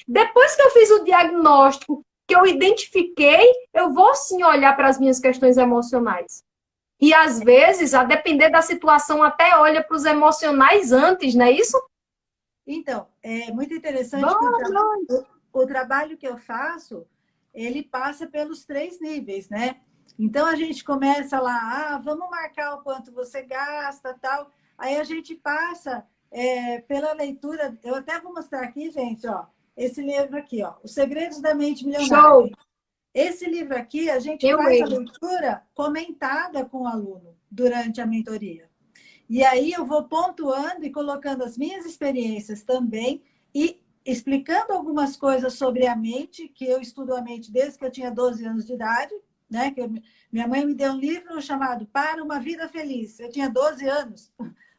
S2: Depois que eu fiz o diagnóstico, que eu identifiquei, eu vou sim olhar para as minhas questões emocionais. E às vezes, a depender da situação, até olha para os emocionais antes, não é isso?
S1: Então, é muito interessante que o trabalho que eu faço, ele passa pelos 3 níveis, né? Então, a gente começa lá, vamos marcar o quanto você gasta, tal. Aí a gente passa pela leitura. Eu até vou mostrar aqui, gente, ó, esse livro aqui, ó, Os Segredos da Mente Milionária.
S2: Show!
S1: Esse livro aqui, a gente faz a leitura comentada com o aluno durante a mentoria. E aí eu vou pontuando e colocando as minhas experiências também e explicando algumas coisas sobre a mente, que eu estudo a mente desde que eu tinha 12 anos de idade, né? Minha mãe me deu um livro chamado Para uma Vida Feliz. Eu tinha 12 anos,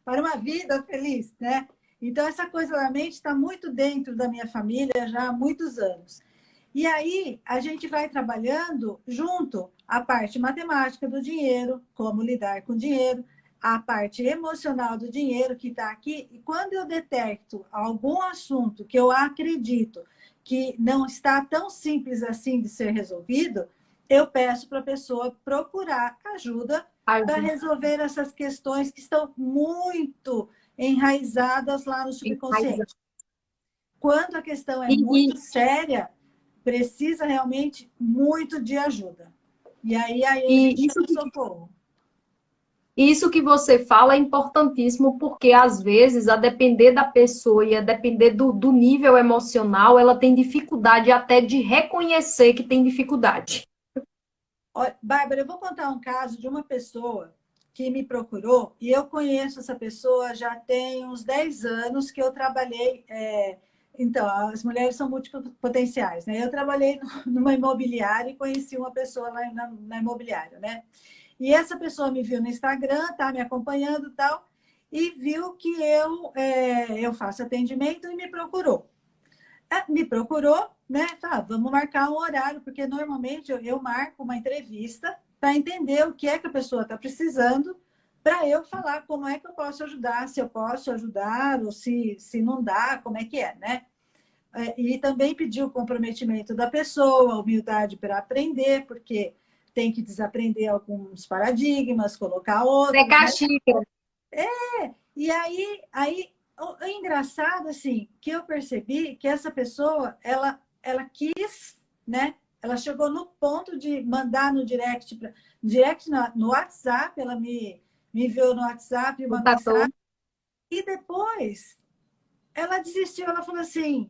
S1: para uma vida feliz, né? Então, essa coisa da mente está muito dentro da minha família já há muitos anos. E aí, a gente vai trabalhando junto a parte matemática do dinheiro, como lidar com dinheiro, a parte emocional do dinheiro que está aqui. E quando eu detecto algum assunto que eu acredito que não está tão simples assim de ser resolvido, eu peço para a pessoa procurar ajuda para resolver essas questões que estão muito enraizadas lá no subconsciente. Quando a questão é muito séria, precisa realmente muito de ajuda. E aí a gente chama socorro.
S2: Isso que você fala é importantíssimo, porque às vezes, a depender da pessoa e a depender do nível emocional, ela tem dificuldade até de reconhecer que tem dificuldade.
S1: Bárbara, eu vou contar um caso de uma pessoa que me procurou, e eu conheço essa pessoa já tem uns 10 anos que eu trabalhei. Então, as mulheres são multipotenciais, né? Eu trabalhei numa imobiliária e conheci uma pessoa lá na imobiliária, né? E essa pessoa me viu no Instagram, tá me acompanhando e tal, e viu que eu faço atendimento e me procurou. Me procurou, né? Vamos marcar um horário, porque normalmente eu marco uma entrevista para entender o que é que a pessoa está precisando, para eu falar como é que eu posso ajudar, se eu posso ajudar, ou se não dá, como é que é, né? E também pedir o comprometimento da pessoa, a humildade para aprender, porque tem que desaprender alguns paradigmas, colocar outros. Né? E aí o engraçado, assim, que eu percebi que essa pessoa, ela quis, né? Ela chegou no ponto de mandar no direct no WhatsApp, ela me enviou no WhatsApp uma mensagem. E depois ela desistiu, ela falou assim,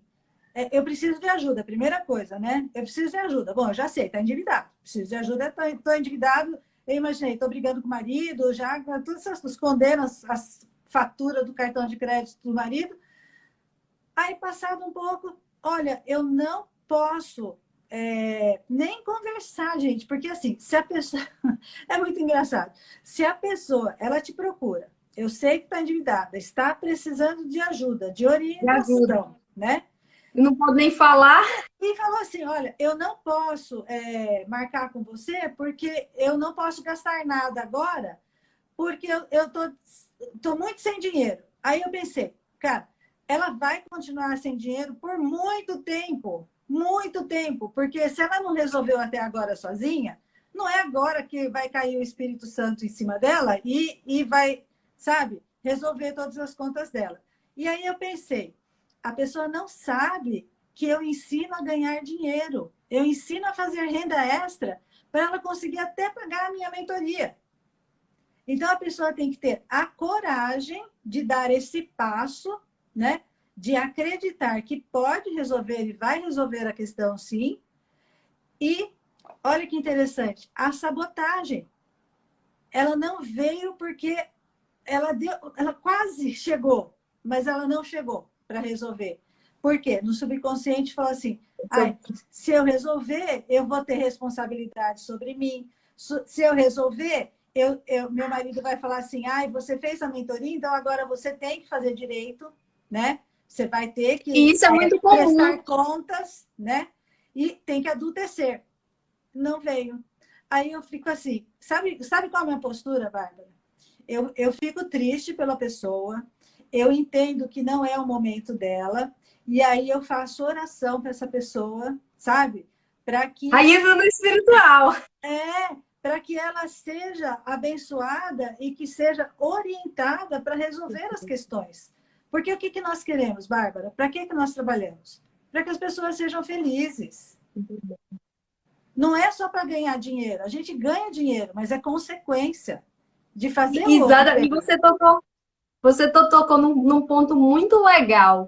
S1: Eu preciso de ajuda, primeira coisa, né? Eu preciso de ajuda. Bom, eu já sei, está endividado. Preciso de ajuda, estou endividado. Eu imaginei, estou brigando com o marido, já todas essas condenas, as faturas do cartão de crédito do marido. Aí, passado um pouco, olha, eu não posso nem conversar, gente, porque assim, se a pessoa... É muito engraçado. Se a pessoa, ela te procura, eu sei que está endividada, está precisando de ajuda, de
S2: Me ajuda.
S1: orientação, né?
S2: Não pode nem falar.
S1: E falou assim, olha, eu não posso marcar com você porque eu não posso gastar nada agora, porque eu tô muito sem dinheiro. Aí eu pensei, cara, ela vai continuar sem dinheiro por muito tempo, porque se ela não resolveu até agora sozinha, não é agora que vai cair o Espírito Santo em cima dela e vai, sabe, resolver todas as contas dela. E aí eu pensei, a pessoa não sabe que eu ensino a ganhar dinheiro, eu ensino a fazer renda extra para ela conseguir até pagar a minha mentoria. Então, a pessoa tem que ter a coragem de dar esse passo, né? De acreditar que pode resolver e vai resolver a questão, sim. E, olha que interessante, a sabotagem. Ela não veio porque ela quase chegou, mas ela não chegou para resolver. Por quê? No subconsciente fala assim, se eu resolver, eu vou ter responsabilidade sobre mim. Se eu resolver, meu marido vai falar assim, você fez a mentoria, então agora você tem que fazer direito, né? Você vai ter que
S2: E isso é muito
S1: prestar
S2: comum.
S1: contas, né? E tem que adultecer. Não veio. Aí eu fico assim, sabe qual é a minha postura, Bárbara? Eu fico triste pela pessoa, eu entendo que não é o momento dela, e aí eu faço oração para essa pessoa, sabe? Para que
S2: Aí entra no espiritual.
S1: para que ela seja abençoada e que seja orientada para resolver as questões. Porque o que nós queremos, Bárbara? Para que nós trabalhamos? Para que as pessoas sejam felizes. Não é só para ganhar dinheiro. A gente ganha dinheiro, mas é consequência de fazer o outro
S2: Exato. E
S1: feliz.
S2: você tocou num ponto muito legal.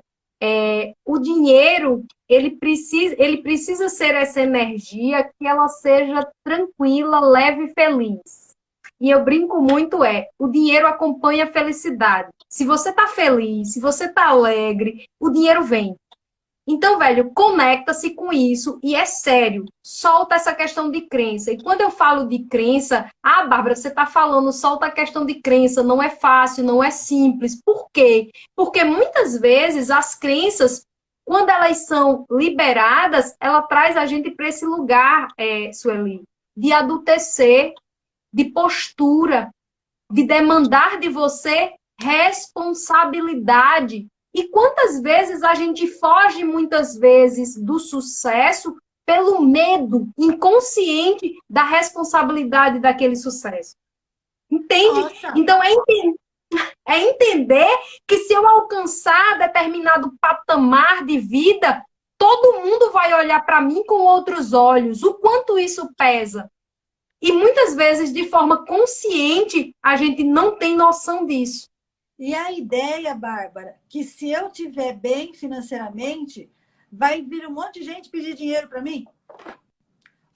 S2: O dinheiro, ele precisa ser essa energia que ela seja tranquila, leve e feliz. E eu brinco muito, o dinheiro acompanha a felicidade. Se você tá feliz, se você tá alegre, o dinheiro vem. Então, velho, conecta-se com isso e é sério. Solta essa questão de crença. E quando eu falo de crença, Bárbara, você está falando, solta a questão de crença. Não é fácil, não é simples. Por quê? Porque muitas vezes as crenças, quando elas são liberadas, ela traz a gente para esse lugar, Sueli, de adultecer, de postura, de demandar de você responsabilidade. E quantas vezes a gente foge, muitas vezes, do sucesso pelo medo inconsciente da responsabilidade daquele sucesso. Entende?
S1: Nossa,
S2: Então, é entender que se eu alcançar determinado patamar de vida, todo mundo vai olhar para mim com outros olhos. O quanto isso pesa. E muitas vezes, de forma consciente, a gente não tem noção disso.
S1: e a ideia, Bárbara, que se eu estiver bem financeiramente, vai vir um monte de gente pedir dinheiro para mim?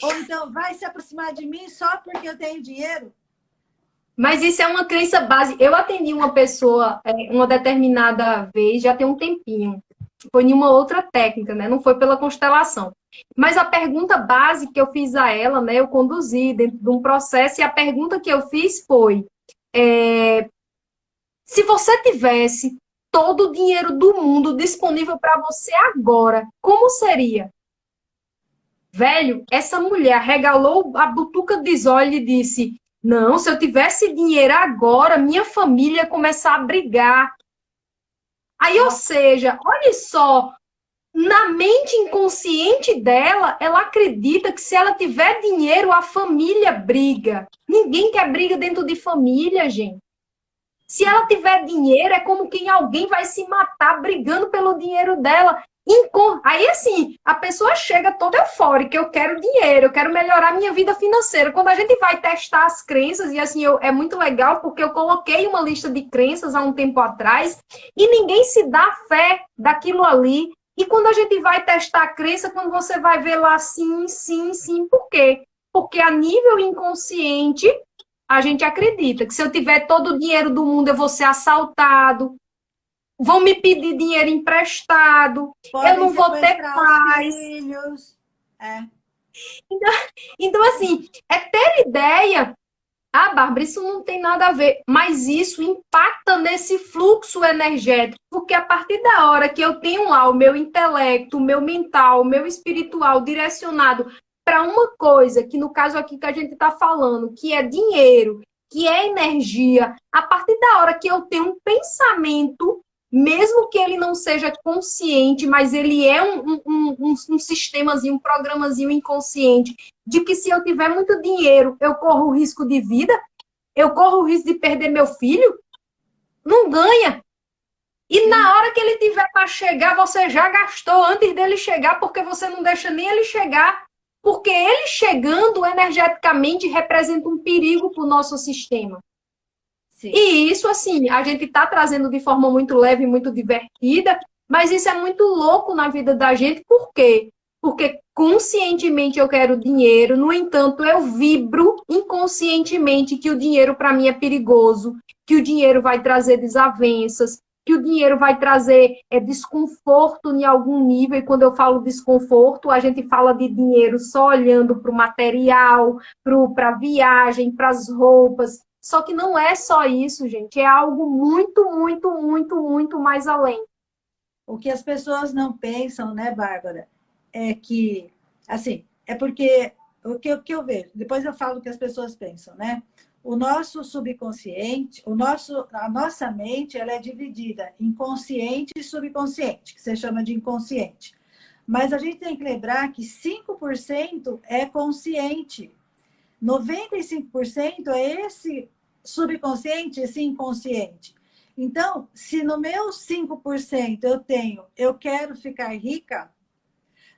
S1: Ou então vai se aproximar de mim só porque eu tenho dinheiro?
S2: Mas isso é uma crença base. Eu atendi uma pessoa uma determinada vez, já tem um tempinho. Foi em uma outra técnica, né? Não foi pela constelação. Mas a pergunta base que eu fiz a ela, né? Eu conduzi dentro de um processo e a pergunta que eu fiz foi: se você tivesse todo o dinheiro do mundo disponível para você agora, como seria? Velho, essa mulher regalou a butuca dos olhos e disse: não, se eu tivesse dinheiro agora, minha família ia começar a brigar. Aí, ou seja, olha só, na mente inconsciente dela, ela acredita que se ela tiver dinheiro, a família briga. Ninguém quer briga dentro de família, gente. Se ela tiver dinheiro, é como quem alguém vai se matar brigando pelo dinheiro dela. Aí, assim, a pessoa chega toda eufórica, eu quero dinheiro, eu quero melhorar minha vida financeira. Quando a gente vai testar as crenças, e assim, é muito legal, porque eu coloquei uma lista de crenças há um tempo atrás, e ninguém se dá fé daquilo ali. E quando a gente vai testar a crença, quando você vai ver lá sim, sim, sim, por quê? Porque a nível inconsciente, a gente acredita que se eu tiver todo o dinheiro do mundo, eu vou ser assaltado, vão me pedir dinheiro emprestado, eu
S1: Podem
S2: não vou ter
S1: sequestrar os
S2: paz.
S1: filhos. É.
S2: Então, assim, é ter ideia. Ah, Bárbara, isso não tem nada a ver, mas isso impacta nesse fluxo energético, porque a partir da hora que eu tenho lá o meu intelecto, o meu mental, o meu espiritual direcionado para uma coisa, que no caso aqui que a gente está falando, que é dinheiro, que é energia, a partir da hora que eu tenho um pensamento, mesmo que ele não seja consciente, mas ele é um sistemazinho, um programazinho inconsciente, de que se eu tiver muito dinheiro, eu corro o risco de vida, eu corro o risco de perder meu filho, não ganha. E
S1: Sim.
S2: na hora que ele tiver para chegar, você já gastou antes dele chegar, porque você não deixa nem ele chegar. Porque ele chegando energeticamente representa um perigo para o nosso sistema.
S1: Sim.
S2: E isso, assim, a gente está trazendo de forma muito leve, muito divertida, mas isso é muito louco na vida da gente. Por quê? Porque conscientemente eu quero dinheiro, no entanto, eu vibro inconscientemente que o dinheiro para mim é perigoso, que o dinheiro vai trazer desavenças, que o dinheiro vai trazer desconforto em algum nível. E quando eu falo desconforto, a gente fala de dinheiro só olhando para o material, para a viagem, para as roupas. Só que não é só isso, gente. É algo muito, muito, muito, muito mais além.
S1: O que as pessoas não pensam, né, Bárbara, é que, assim, é porque o que eu vejo, depois eu falo o que as pessoas pensam, né? O nosso subconsciente, a nossa mente, ela é dividida em consciente e subconsciente, que você chama de inconsciente. Mas a gente tem que lembrar que 5% é consciente. 95% é esse subconsciente, esse inconsciente. Então, se no meu 5% eu quero ficar rica,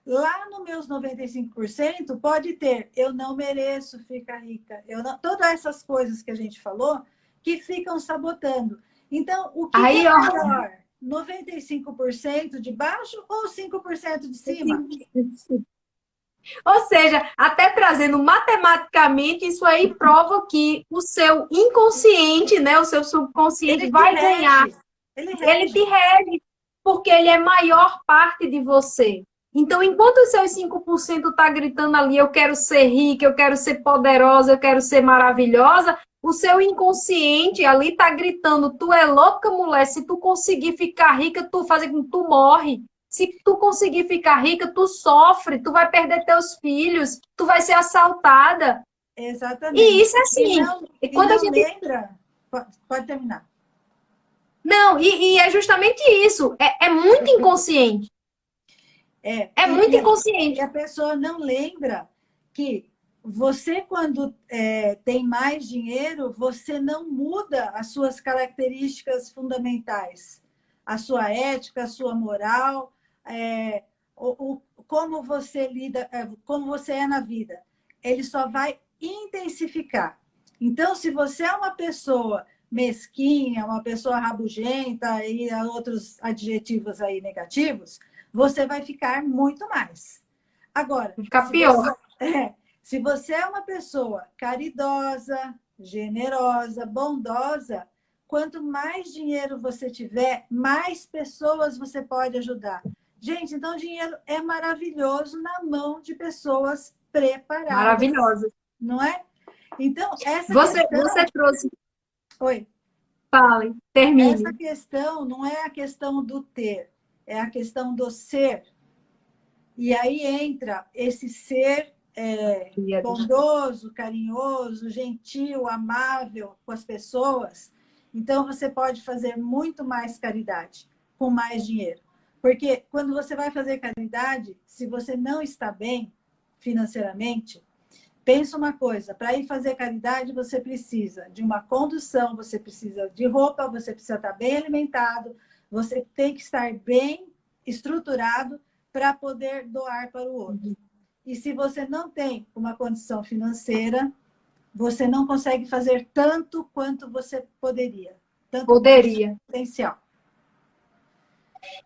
S1: lá nos meus 95% pode ter, eu não mereço ficar rica. Todas essas coisas que a gente falou, que ficam sabotando. Então, o que
S2: Aí,
S1: é
S2: ó.
S1: melhor? 95% de baixo ou 5% de cima?
S2: Ou seja, até trazendo matematicamente, isso aí prova que o seu inconsciente, né, o seu subconsciente
S1: Ele te
S2: vai ganhar.
S1: rege. Ele
S2: Ele te
S1: rege.
S2: rege, porque ele é maior parte de você. Então, enquanto os seus 5% está gritando ali, eu quero ser rica, eu quero ser poderosa, eu quero ser maravilhosa, o seu inconsciente ali está gritando, tu é louca, mulher, se tu conseguir ficar rica, tu fazer com tu morre. Se tu conseguir ficar rica, tu sofre, tu vai perder teus filhos, tu vai ser assaltada. E
S1: Exatamente.
S2: isso é assim. E
S1: E
S2: quando a
S1: não
S2: gente
S1: lembra. Pode terminar.
S2: Não, e é justamente isso. É muito inconsciente.
S1: É,
S2: É muito inconsciente.
S1: a pessoa não lembra que você, quando tem mais dinheiro, você não muda as suas características fundamentais, a sua ética, a sua moral, como você lida, como você é na vida. Ele só vai intensificar. Então, se você é uma pessoa mesquinha, uma pessoa rabugenta e outros adjetivos aí negativos, você vai ficar muito mais. Agora,
S2: Vai ficar pior.
S1: Se você é uma pessoa caridosa, generosa, bondosa, quanto mais dinheiro você tiver, mais pessoas você pode ajudar. Gente, então dinheiro é maravilhoso na mão de pessoas preparadas,
S2: Maravilhosa.
S1: não é? Então, essa
S2: Você
S1: questão.
S2: trouxe.
S1: Oi.
S2: Fale,
S1: Essa
S2: termine.
S1: questão não é a questão do ter, é a questão do ser. E aí entra esse ser bondoso, carinhoso, gentil, amável com as pessoas. Então, você pode fazer muito mais caridade com mais dinheiro. Porque quando você vai fazer caridade, se você não está bem financeiramente, pensa uma coisa, para ir fazer caridade, você precisa de uma condução, você precisa de roupa, você precisa estar bem alimentado, você tem que estar bem estruturado para poder doar para o outro. E se você não tem uma condição financeira, você não consegue fazer tanto quanto você poderia, tanto quanto o seu
S2: Poderia.
S1: potencial.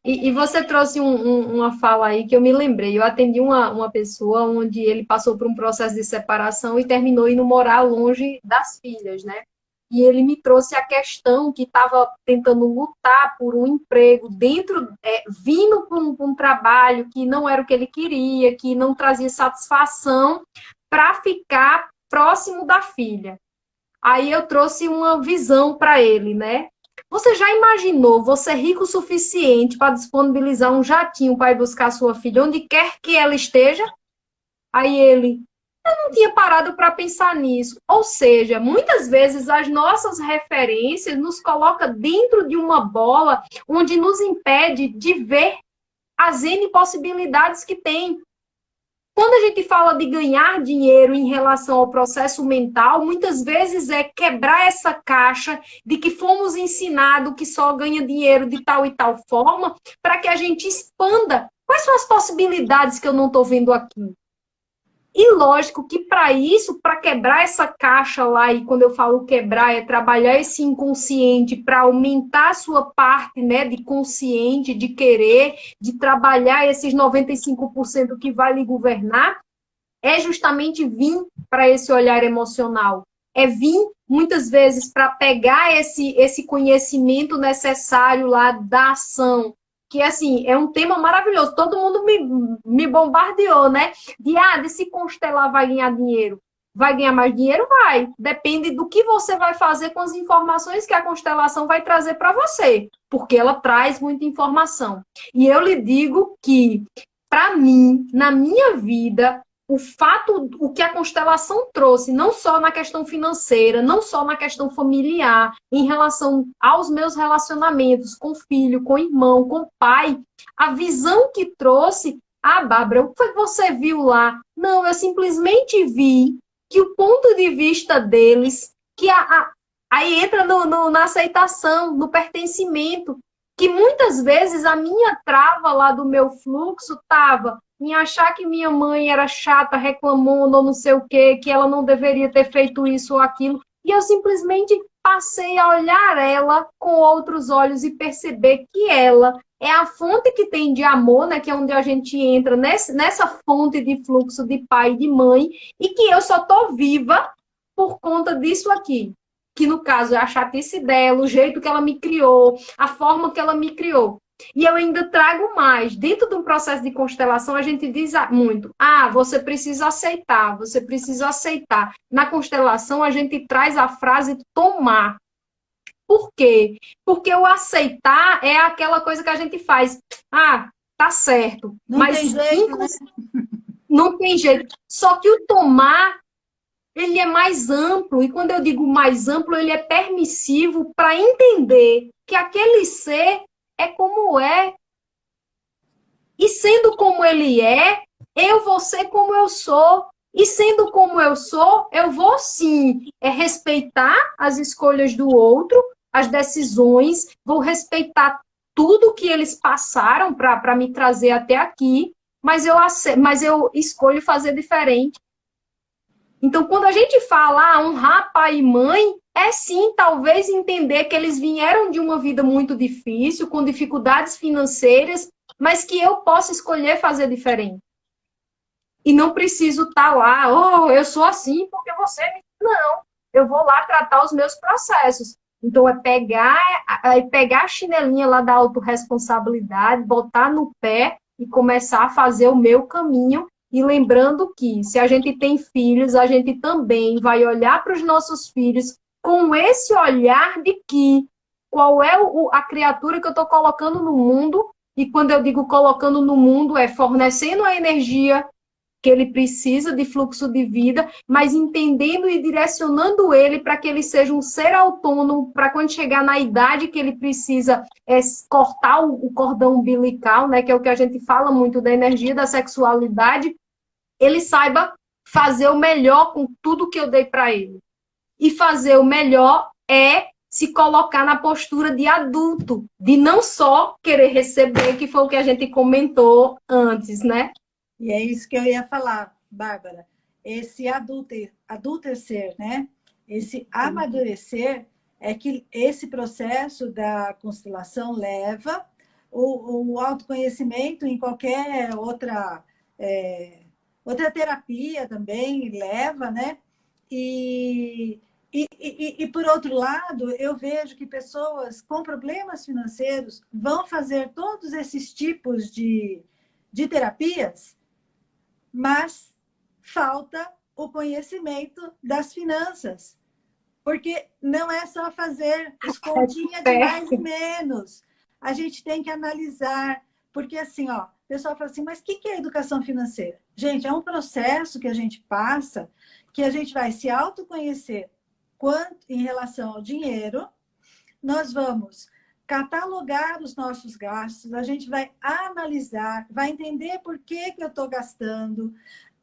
S2: E você trouxe uma fala aí que eu me lembrei. Eu atendi uma pessoa onde ele passou por um processo de separação e terminou indo morar longe das filhas, né? E ele me trouxe a questão que estava tentando lutar por um emprego dentro, vindo para um trabalho que não era o que ele queria, que não trazia satisfação, para ficar próximo da filha. Aí eu trouxe uma visão para ele, né? Você já imaginou você rico o suficiente para disponibilizar um jatinho para ir buscar sua filha onde quer que ela esteja? Aí ele, eu não tinha parado para pensar nisso. Ou seja, muitas vezes as nossas referências nos colocam dentro de uma bola onde nos impede de ver as N possibilidades que tem. Quando a gente fala de ganhar dinheiro em relação ao processo mental, muitas vezes é quebrar essa caixa de que fomos ensinados que só ganha dinheiro de tal e tal forma, para que a gente expanda. Quais são as possibilidades que eu não estou vendo aqui? E lógico que para isso, para quebrar essa caixa lá, e quando eu falo quebrar, é trabalhar esse inconsciente para aumentar a sua parte, né, de consciente, de querer, de trabalhar esses 95% que vai lhe governar, é justamente vir para esse olhar emocional. É vir, muitas vezes, para pegar esse conhecimento necessário lá da ação, que, assim, é um tema maravilhoso. Todo mundo me bombardeou, né? De se constelar vai ganhar dinheiro. Vai ganhar mais dinheiro? Vai. Depende do que você vai fazer com as informações que a constelação vai trazer para você, porque ela traz muita informação. E eu lhe digo que, para mim, na minha vida, o que a constelação trouxe, não só na questão financeira, não só na questão familiar, em relação aos meus relacionamentos com filho, com irmão, com pai, a visão que trouxe, Bárbara, o que foi que você viu lá? Não, eu simplesmente vi que o ponto de vista deles, que aí entra na aceitação, no pertencimento, que muitas vezes a minha trava lá do meu fluxo estava em achar que minha mãe era chata, reclamando ou não sei o quê, que ela não deveria ter feito isso ou aquilo. E eu simplesmente passei a olhar ela com outros olhos e perceber que ela é a fonte que tem de amor, né, que é onde a gente entra nessa fonte de fluxo de pai e de mãe, e que eu só estou viva por conta disso aqui. Que no caso é a chatice dela, o jeito que ela me criou, a forma que ela me criou. E eu ainda trago mais. Dentro de um processo de constelação, a gente diz muito, você precisa aceitar, você precisa aceitar. Na constelação, a gente traz a frase tomar. Por quê? Porque o aceitar é aquela coisa que a gente faz. Tá certo.
S1: Não
S2: mas
S1: tem jeito, né?
S2: Não tem jeito. Só que o tomar, ele é mais amplo. E quando eu digo mais amplo, ele é permissivo para entender que aquele ser é como é. E sendo como ele é, eu vou ser como eu sou. E sendo como eu sou, eu vou sim respeitar as escolhas do outro, as decisões, vou respeitar tudo que eles passaram para me trazer até aqui, mas eu escolho fazer diferente. Então, quando a gente fala honrar pai e mãe, é sim, talvez entender que eles vieram de uma vida muito difícil, com dificuldades financeiras, mas que eu posso escolher fazer diferente. E não preciso estar lá, eu sou assim porque você... Não, eu vou lá tratar os meus processos. Então, é pegar a chinelinha lá da autorresponsabilidade, botar no pé e começar a fazer o meu caminho. E lembrando que, se a gente tem filhos, a gente também vai olhar para os nossos filhos com esse olhar de que qual é a criatura que eu estou colocando no mundo, e quando eu digo colocando no mundo, é fornecendo a energia que ele precisa de fluxo de vida, mas entendendo e direcionando ele para que ele seja um ser autônomo, para quando chegar na idade que ele precisa cortar o cordão umbilical, né, que é o que a gente fala muito da energia da sexualidade, ele saiba fazer o melhor com tudo que eu dei para ele. E fazer o melhor é se colocar na postura de adulto, de não só querer receber, que foi o que a gente comentou antes, né?
S1: E é isso que eu ia falar, Bárbara. Esse adultecer, né? Esse amadurecer é que esse processo da constelação leva o autoconhecimento em qualquer outra terapia também leva, né? E, por outro lado, eu vejo que pessoas com problemas financeiros vão fazer todos esses tipos de terapias, mas falta o conhecimento das finanças. Porque não é só fazer os continha de mais e menos. A gente tem que analisar. Porque assim, ó, o pessoal fala assim, mas o que é educação financeira? Gente, é um processo que a gente passa, que a gente vai se autoconhecer quanto em relação ao dinheiro, nós vamos catalogar os nossos gastos, a gente vai analisar, vai entender por que eu estou gastando,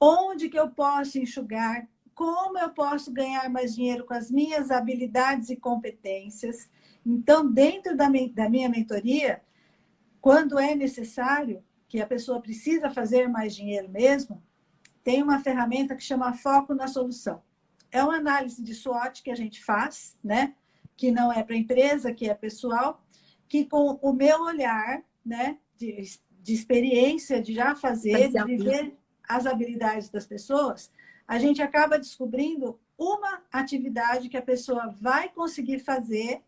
S1: onde que eu posso enxugar, como eu posso ganhar mais dinheiro com as minhas habilidades e competências. Então, dentro da minha mentoria, quando é necessário, que a pessoa precisa fazer mais dinheiro mesmo, tem uma ferramenta que chama Foco na Solução. É uma análise de SWOT que a gente faz, né? Que não é para empresa, que é pessoal, que com o meu olhar, né, de experiência, de já fazer, de viver as habilidades das pessoas, a gente acaba descobrindo uma atividade que a pessoa vai conseguir fazer.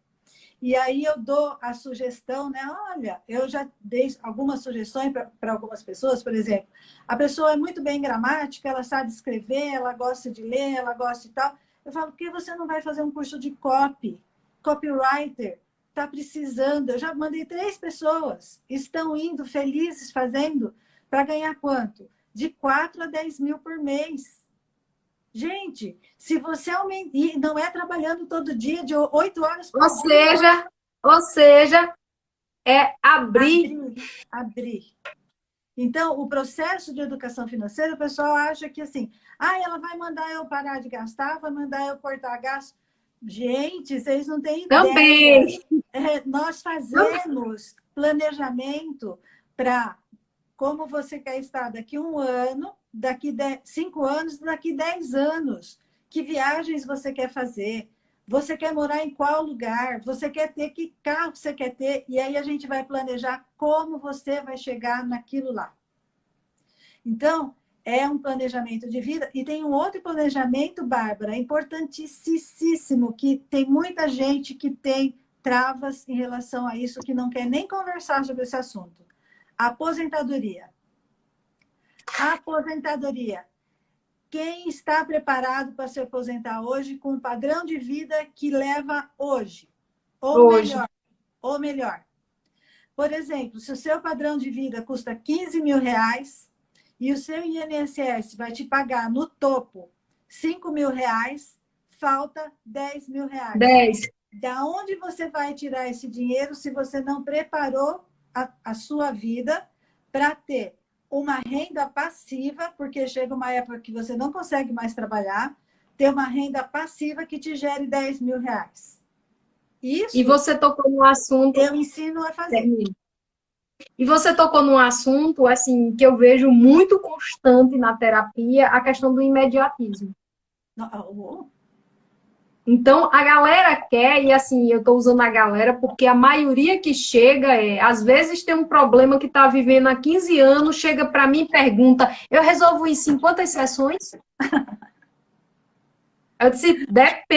S1: E aí eu dou a sugestão, né? Olha, eu já dei algumas sugestões para algumas pessoas, por exemplo, a pessoa é muito bem gramática, ela sabe escrever, ela gosta de ler, ela gosta de tal. Eu falo, por que você não vai fazer um curso de copywriter? Está precisando. Eu já mandei 3 pessoas, estão indo felizes fazendo, para ganhar quanto? De 4 a 10 mil por mês. Gente, se você aumentar, e não é trabalhando todo dia, de 8 horas por dia.
S2: Ou seja, é abrir.
S1: Abrir. Então, o processo de educação financeira, o pessoal acha que assim, ela vai mandar eu parar de gastar, vai mandar eu cortar gasto. Gente, vocês não têm ideia.
S2: Também.
S1: Nós fazemos planejamento para como você quer estar daqui 1 ano, daqui 5 anos, daqui 10 anos. Que viagens você quer fazer? Você quer morar em qual lugar? Você quer ter que carro você quer ter? E aí a gente vai planejar como você vai chegar naquilo lá. Então, é um planejamento de vida. E tem um outro planejamento, Bárbara, importantíssimo, que tem muita gente que tem travas em relação a isso, que não quer nem conversar sobre esse assunto. Aposentadoria. Aposentadoria. Quem está preparado para se aposentar hoje com o padrão de vida que leva hoje? Ou melhor. Por exemplo, se o seu padrão de vida custa 15 mil reais e o seu INSS vai te pagar no topo 5 mil reais, falta 10 mil reais.
S2: 10.
S1: Da onde você vai tirar esse dinheiro se você não preparou a sua vida para ter uma renda passiva, porque chega uma época que você não consegue mais trabalhar, ter uma renda passiva que te gere 10 mil reais. Isso.
S2: E você tocou no assunto.
S1: Eu ensino a fazer.
S2: E você tocou num assunto assim que eu vejo muito constante na terapia, a questão do imediatismo. Então, a galera quer, e assim, eu estou usando a galera porque a maioria que chega às vezes tem um problema que está vivendo há 15 anos, chega para mim e pergunta, eu resolvo isso em quantas sessões? Eu disse, depende.